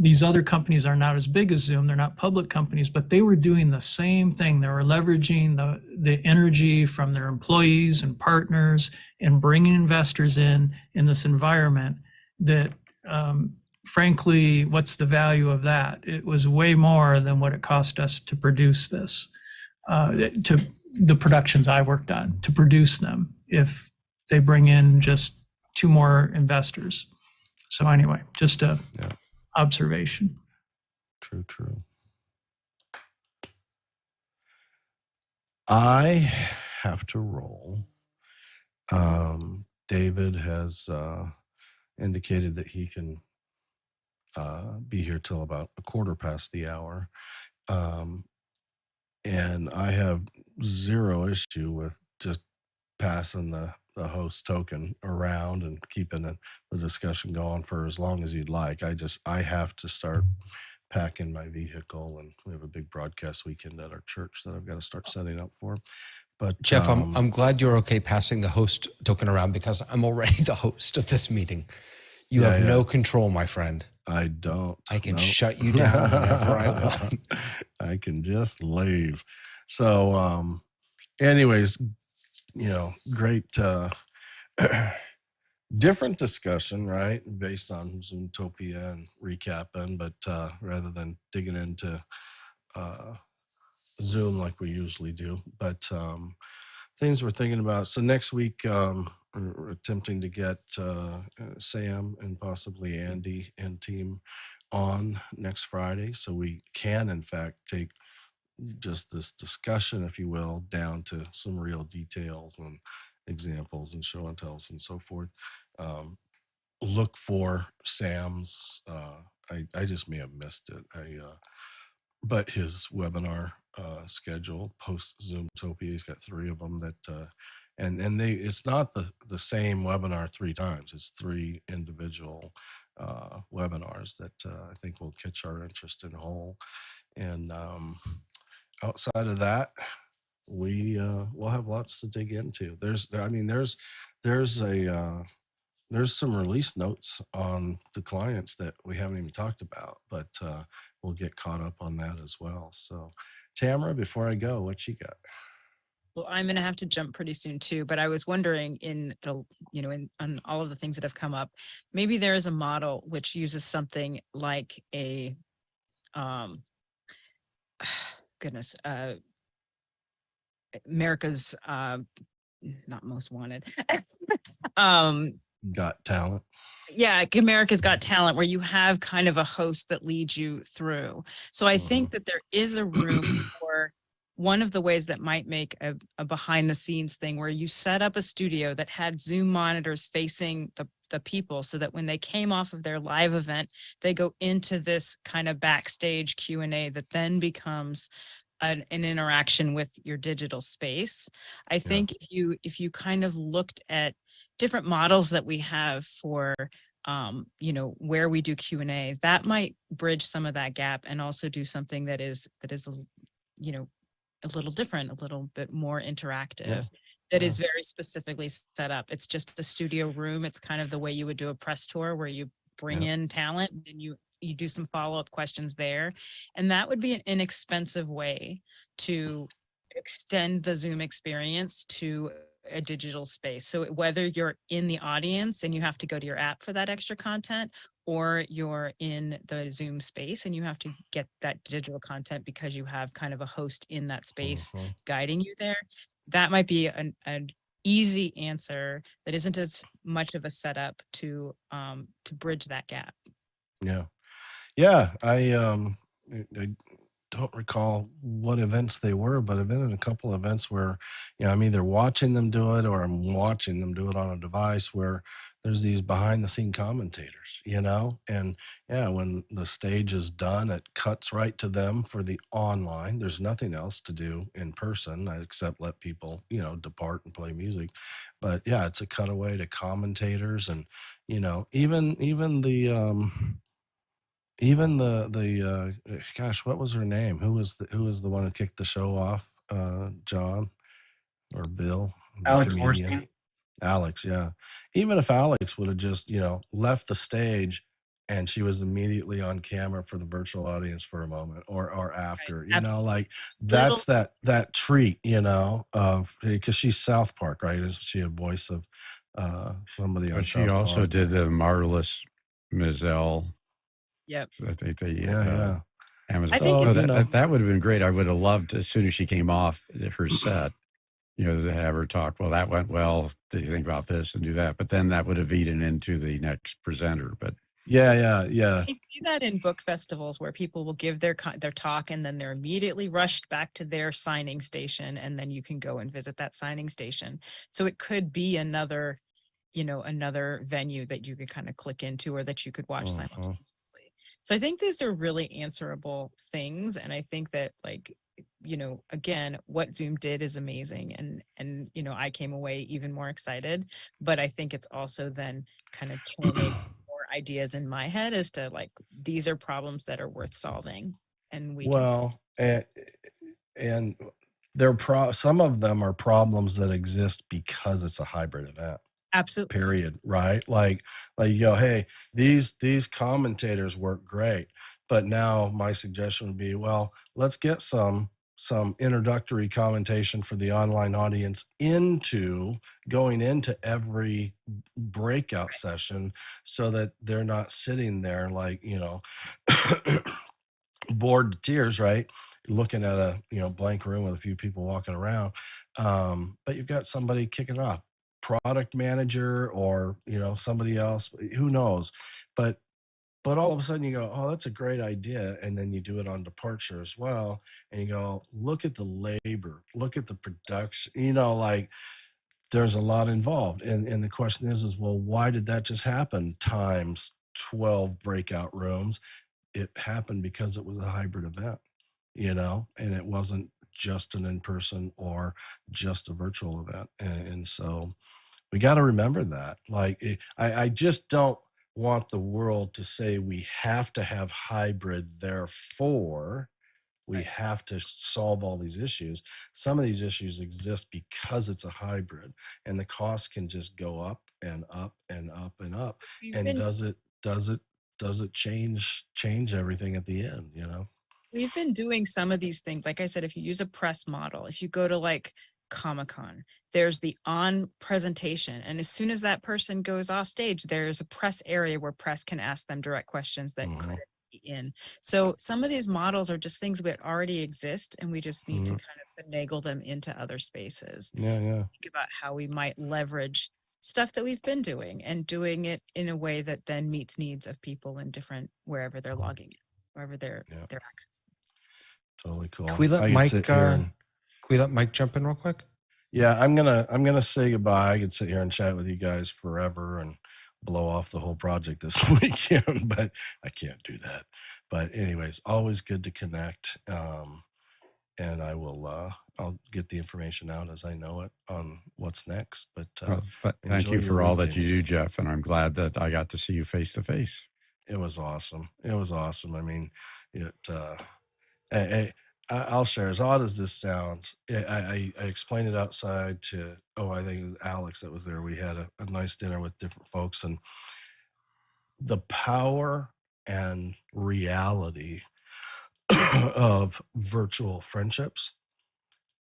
these other companies are not as big as Zoom. They're not public companies, but they were doing the same thing. They were leveraging the energy from their employees and partners and bringing investors in this environment that, frankly, what's the value of that? It was way more than what it cost us to produce this, to the productions I worked on, to produce them, if they bring in just 2 more investors. So anyway, just a observation. True. I have to roll. David has indicated that he can be here till about 1/4 past the hour. And I have 0 issue with just passing the host token around and keeping the discussion going for as long as you'd like. I have to start packing my vehicle, and we have a big broadcast weekend at our church that I've got to start setting up for. But Jeff, I'm glad you're okay passing the host token around because I'm already the host of this meeting. You have no control, my friend. I don't. I can shut you down whenever I want. I can just leave. So, anyways, great, different discussion, right? Based on Zoomtopia and recapping, but rather than digging into Zoom like we usually do. But things we're thinking about. So next week, we're attempting to get Sam and possibly Andy and team on next Friday, so we can, in fact, take just this discussion, if you will, down to some real details and examples and show and tells and so forth. Look for Sam's, I just may have missed it, but his webinar schedule post Zoomtopia, he's got 3 of them that, and it's not the same webinar 3 times, it's 3 individual webinars that I think will catch our interest in whole. And outside of that, we'll have lots to dig into. There's some release notes on the clients that we haven't even talked about, but we'll get caught up on that as well. So, Tamara, before I go, what you got? Well, I'm going to have to jump pretty soon too, but I was wondering on all of the things that have come up, maybe there is a model which uses something like a, America's, not Most Wanted. Got Talent. Yeah, America's Got Talent, where you have kind of a host that leads you through. So I think that there is a room for one of the ways that might make a behind the scenes thing where you set up a studio that had Zoom monitors facing the people, so that when they came off of their live event, they go into this kind of backstage Q&A that then becomes an interaction with your digital space. I think if you kind of looked at different models that we have for where we do Q&A, that might bridge some of that gap and also do something that is a little different, a little bit more interactive, that is very specifically set up. It's just the studio room. It's kind of the way you would do a press tour, where you bring in talent and you do some follow-up questions there. And that would be an inexpensive way to extend the Zoom experience to a digital space. So whether you're in the audience and you have to go to your app for that extra content, or you're in the Zoom space and you have to get that digital content because you have kind of a host in that space guiding you there, that might be an easy answer that isn't as much of a setup to bridge that gap. Yeah. I don't recall what events they were, but I've been in a couple of events where, I'm either watching them do it or I'm watching them do it on a device where there's these behind the scene commentators, and yeah, when the stage is done, it cuts right to them for the online. There's nothing else to do in person except let people, depart and play music. But yeah, it's a cutaway to commentators, and even the gosh, what was her name? Who was the one who kicked the show off? John or Bill, the Alex comedian? Borstein. Alex, yeah. Even if Alex would have just, left the stage and she was immediately on camera for the virtual audience for a moment or after, Absolutely. like Little, that's that treat, of because she's South Park, right? Isn't she a voice of somebody on But she South also Park? did the marvelous Ms. L. yep. I think they Yeah. Amazon. I think So, No, that would have been great. I would have loved as soon as she came off her set, to have her talk. Well, that went well. Did you think about this and do that? But then that would have eaten into the next presenter. But yeah. I see that in book festivals where people will give their talk and then they're immediately rushed back to their signing station, and then you can go and visit that signing station. So it could be another venue that you could kind of click into or that you could watch simultaneously. So I think these are really answerable things, and I think that again, what Zoom did is amazing, and I came away even more excited. But I think it's also then kind of culminated more ideas in my head as to these are problems that are worth solving, and we can solve. Well, and some of them are problems that exist because it's a hybrid event. Absolutely. Period. Right? Like you go, hey, these commentators work great, but now my suggestion would be, well, let's get some introductory commentation for the online audience going into every breakout session, so that they're not sitting there like bored to tears, right? Looking at a blank room with a few people walking around, but you've got somebody kicking off, product manager or somebody else, who knows, but all of a sudden you go, oh, that's a great idea, and then you do it on departure as well, and you go, look at the labor, look at the production, like there's a lot involved, and the question is well, why did that just happen times 12 breakout rooms? It happened because it was a hybrid event, and it wasn't just an in-person or just a virtual event. And so we got to remember that. Like, I just don't want the world to say we have to have hybrid, therefore we have to solve all these issues. Some of these issues exist because it's a hybrid, and the cost can just go up and up and up and up. And does it change everything at the end, We've been doing some of these things. Like I said, if you use a press model, if you go to Comic-Con, there's the on presentation. And as soon as that person goes off stage, there's a press area where press can ask them direct questions that couldn't be in. So some of these models are just things that already exist, and we just need to kind of finagle them into other spaces. Yeah. Think about how we might leverage stuff that we've been doing and doing it in a way that then meets needs of people in different, wherever they're logging in, wherever they're accessing. Totally cool. Can we let Mike jump in real quick? Yeah, I'm gonna say goodbye. I could sit here and chat with you guys forever and blow off the whole project this weekend, but I can't do that. But anyways, always good to connect. And I'll get the information out as I know it on what's next. But thank you for all that you do, Jeff. And I'm glad that I got to see you face to face. It was awesome. I mean, I'll share. As odd as this sounds, I explained it outside to, I think it was Alex that was there. We had a nice dinner with different folks, and the power and reality of virtual friendships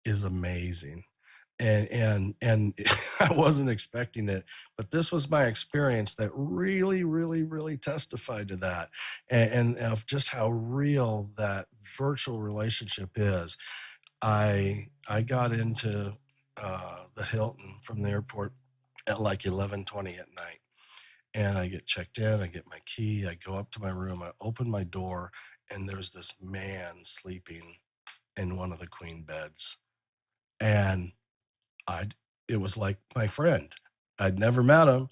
is amazing. And I wasn't expecting it, but this was my experience that really, really, really testified to that, and of just how real that virtual relationship is. I got into the Hilton from the airport at like 11:20 at night, and I get checked in. I get my key. I go up to my room. I open my door, and there's this man sleeping in one of the queen beds. And it was like my friend. I'd never met him,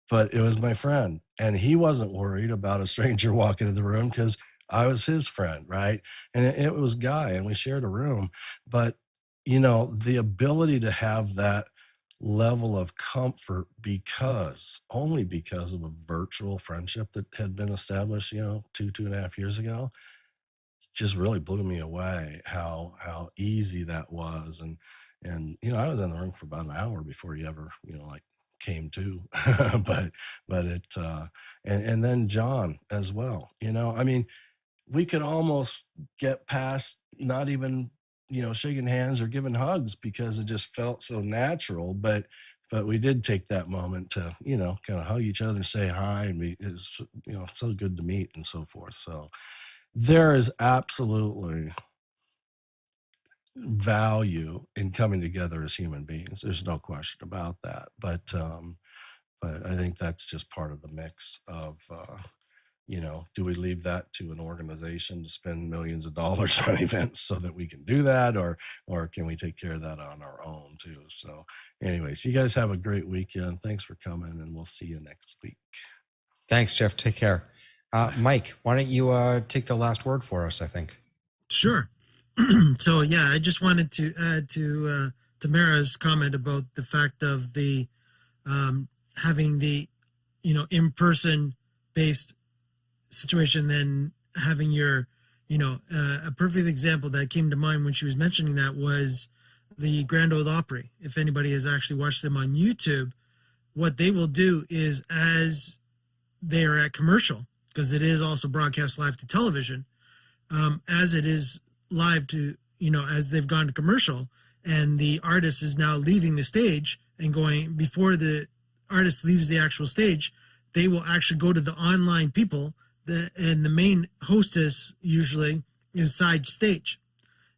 but it was my friend. And he wasn't worried about a stranger walking in the room because I was his friend, right? And it was Guy, and we shared a room. But, the ability to have that level of comfort only because of a virtual friendship that had been established, 2.5 years ago, just really blew me away how easy that was. And I was in the room for about an hour before he ever like came to. but it and then John as well. I mean, we could almost get past not even shaking hands or giving hugs because it just felt so natural. But we did take that moment to kind of hug each other and say hi, and it was so good to meet and so forth. So there is absolutely value in coming together as human beings. There's no question about that. But I think that's just part of the mix of, do we leave that to an organization to spend millions of dollars on events so that we can do that, or can we take care of that on our own too? So, anyways, you guys have a great weekend. Thanks for coming, and we'll see you next week. Thanks, Jeff. Take care. Mike, why don't you take the last word for us, I think. Sure. So yeah, I just wanted to add to Tamara's comment about the fact of the having the in-person based situation, then having your a perfect example that came to mind when she was mentioning that was the Grand Ole Opry. If anybody has actually watched them on YouTube, what they will do is, as they are at commercial, because it is also broadcast live to television, as it is live to, as they've gone to commercial, and the artist is now leaving the stage and going, before the artist leaves the actual stage, they will actually go to the online people, and the main hostess usually is side stage.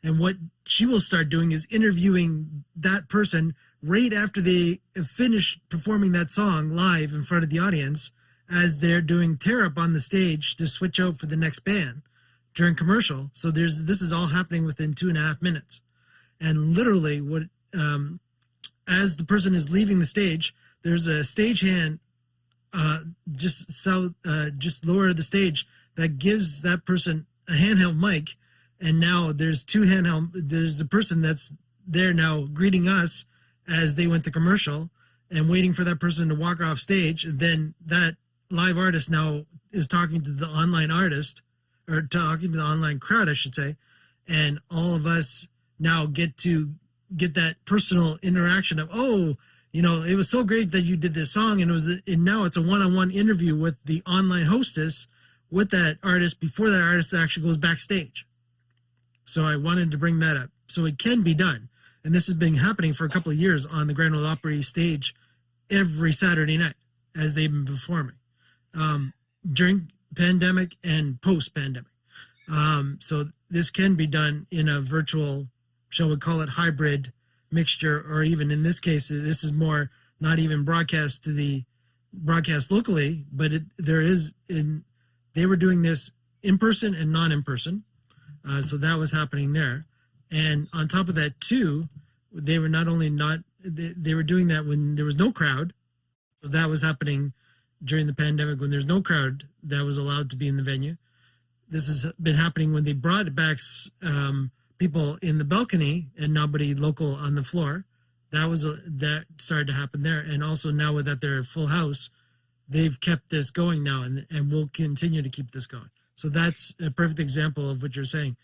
And what she will start doing is interviewing that person right after they have finished performing that song live in front of the audience, as they're doing tear up on the stage to switch out for the next band during commercial. So this is all happening within 2.5 minutes. And literally as the person is leaving the stage, there's a stagehand just lower of the stage that gives that person a handheld mic. And now there's there's a person that's there now greeting us as they went to commercial and waiting for that person to walk off stage. And then that live artist now is talking to the online artist, or talking to the online crowd, I should say. And all of us now get to get that personal interaction of, it was so great that you did this song. And now it's a one-on-one interview with the online hostess with that artist before that artist actually goes backstage. So I wanted to bring that up. So it can be done. And this has been happening for a couple of years on the Grand Ole Opry stage every Saturday night as they've been performing during pandemic and post-pandemic. So this can be done in a virtual, shall we call it hybrid mixture, or even in this case, this is more not even broadcast locally, but they were doing this in person and non in person. So that was happening there. And on top of that too, they were they were doing that when there was no crowd. So that was happening during the pandemic when there's no crowd that was allowed to be in the venue. This has been happening when they brought back people in the balcony and nobody local on the floor. That started to happen there. And also now that they're full house, they've kept this going now and will continue to keep this going. So that's a perfect example of what you're saying.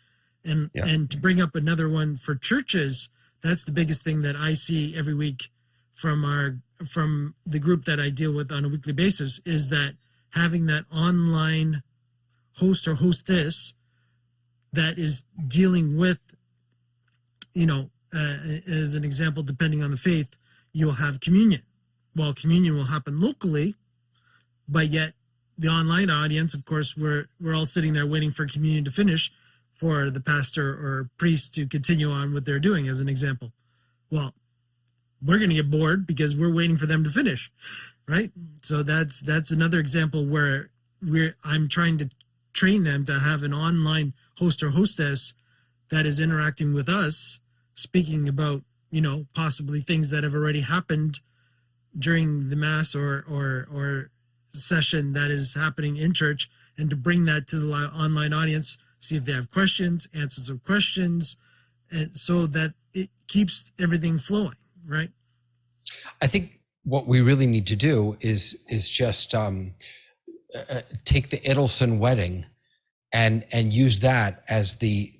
And to bring up another one for churches, that's the biggest thing that I see every week from the group that I deal with on a weekly basis, is that having that online host or hostess that is dealing with, as an example, depending on the faith, you'll have communion. Well, communion will happen locally, but yet the online audience, of course, we're all sitting there waiting for communion to finish for the pastor or priest to continue on what they're doing, as an example. Well, we're going to get bored because we're waiting for them to finish, right? So that's another example where I'm trying to train them to have an online host or hostess that is interacting with us, speaking about, possibly things that have already happened during the mass or session that is happening in church, and to bring that to the online audience, see if they have questions, answers of questions, and so that it keeps everything flowing, right? I think what we really need to do is just take the Idelson wedding and use that as the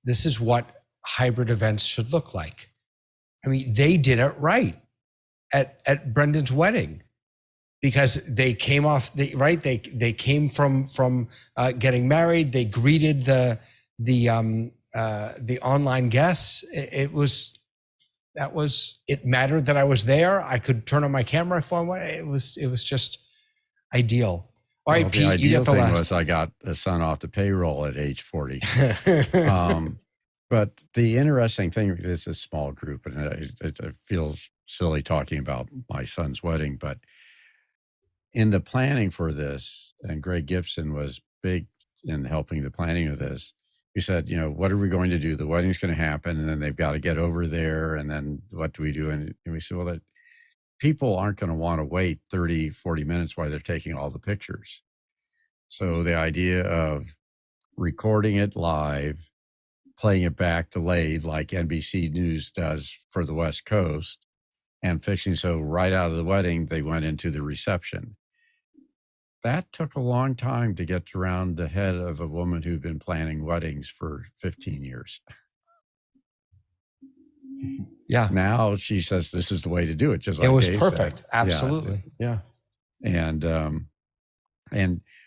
this is what hybrid events should look like. I mean, they did it right at Brendan's wedding, because they came off they came from getting married. They greeted the online guests. It mattered that I was there. I could turn on my camera if I wanted. It was just ideal. All right, Well, the Pete, you ideal get the thing last. was I got a son off the payroll at age 40. But the interesting thing, this is a small group, and it feels silly talking about my son's wedding, but in the planning for this, and Greg Gibson was big in helping the planning of this, he said, what are we going to do? The wedding's going to happen, and then they've got to get over there, and then what do we do? And we said, well, that people aren't going to want to wait 30, 40 minutes while they're taking all the pictures. So the idea of recording it live, playing it back delayed like NBC News does for the West Coast, and fixing so right out of the wedding, they went into the reception. That took a long time to get around the head of a woman who'd been planning weddings for 15 years. Yeah. Now she says this is the way to do it. Just like It was Dave perfect. said. Absolutely. Yeah. And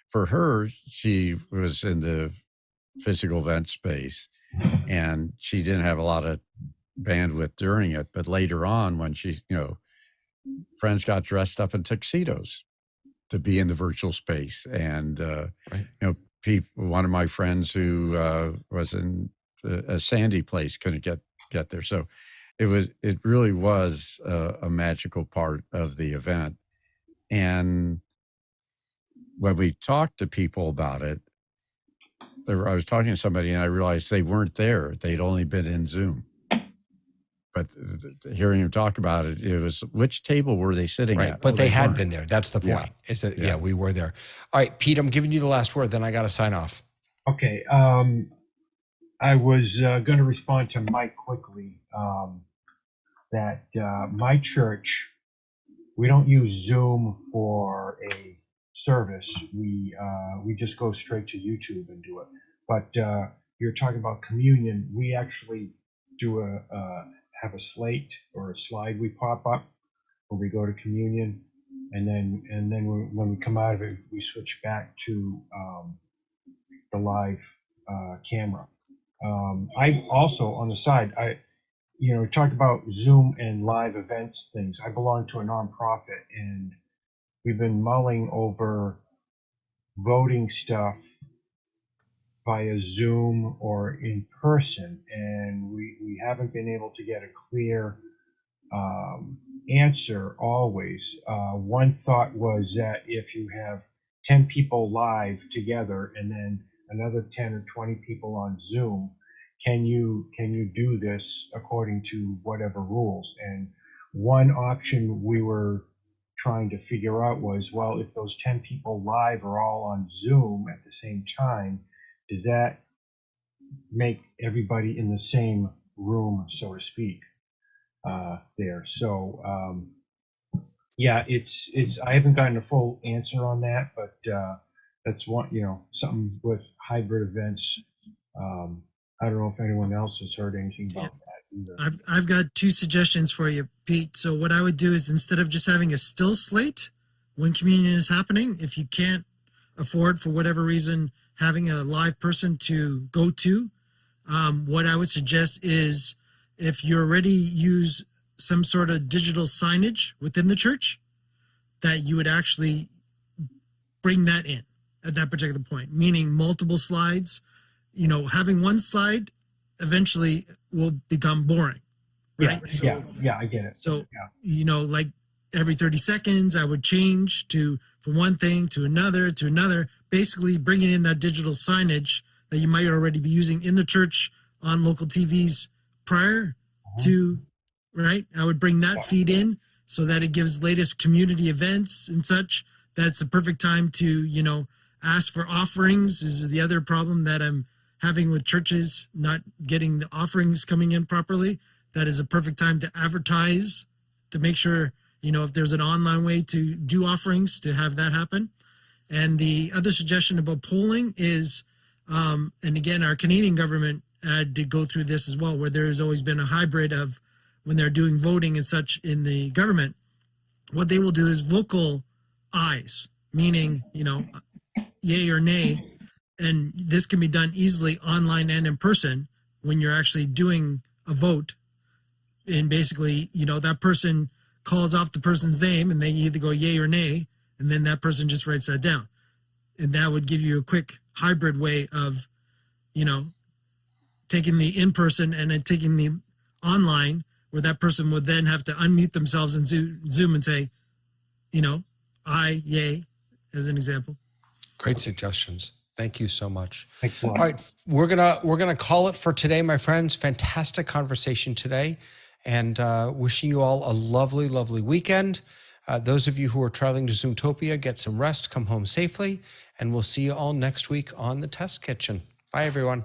for her, she was in the physical event space, and she didn't have a lot of bandwidth during it. But later on, when she, friends got dressed up in tuxedos to be in the virtual space, and one of my friends who was in a Sandy place couldn't get there. So it really was a magical part of the event. And when we talked to people about it, I was talking to somebody and I realized they weren't there. They'd only been in Zoom. But hearing him talk about it, it was, which table were they sitting at? But they had weren't. been there. That's the point. Yeah. Is that, we were there. All right, Pete, I'm giving you the last word, then I got to sign off. Okay. I was going to respond to Mike quickly that my church, we don't use Zoom for a service. We just go straight to YouTube and do it. But you're talking about communion. We actually do have a slate or a slide we pop up where we go to communion, and then when we come out of it, we switch back to the live camera. I also, on the side, talked about Zoom and live events things. I belong to a nonprofit, and we've been mulling over voting stuff via Zoom or in person, and we haven't been able to get a clear answer always. One thought was that if you have 10 people live together and then another 10 or 20 people on Zoom, can you do this according to whatever rules? And one option we were trying to figure out was, well, if those 10 people live are all on Zoom at the same time, does that make everybody in the same room, so to speak, there? So it's I haven't gotten a full answer on that, but that's one, something with hybrid events. I don't know if anyone else has heard anything about that either. I've got two suggestions for you, Pete. So what I would do is, instead of just having a still slate when communion is happening, if you can't afford, for whatever reason, having a live person to go to, what I would suggest is, if you already use some sort of digital signage within the church, that you would actually bring that in at that particular point, meaning multiple slides. Having one slide eventually will become boring, right? Yeah, I get it. So, like every 30 seconds, I would change from one thing to another, basically bringing in that digital signage that you might already be using in the church on local TVs prior to, right? I would bring that feed in so that it gives latest community events and such. That's a perfect time to, ask for offerings. This is the other problem that I'm having with churches not getting the offerings coming in properly. That is a perfect time to advertise, to make sure, if there's an online way to do offerings, to have that happen. And the other suggestion about polling is, and again, our Canadian government did go through this as well, where there's always been a hybrid of when they're doing voting and such in the government, what they will do is vocal ayes, meaning, yay or nay. And this can be done easily online and in person when you're actually doing a vote. And basically, that person calls off the person's name and they either go yay or nay, and then that person just writes that down. And that would give you a quick hybrid way of, taking the in-person and then taking the online, where that person would then have to unmute themselves in Zoom and say, aye, yay, as an example. Great suggestions. Thank you so much. Thanks a lot. All right, we're gonna call it for today, my friends. Fantastic conversation today, and wishing you all a lovely, lovely weekend. Those of you who are traveling to Zoomtopia, get some rest, come home safely, and we'll see you all next week on the Test Kitchen. Bye, everyone.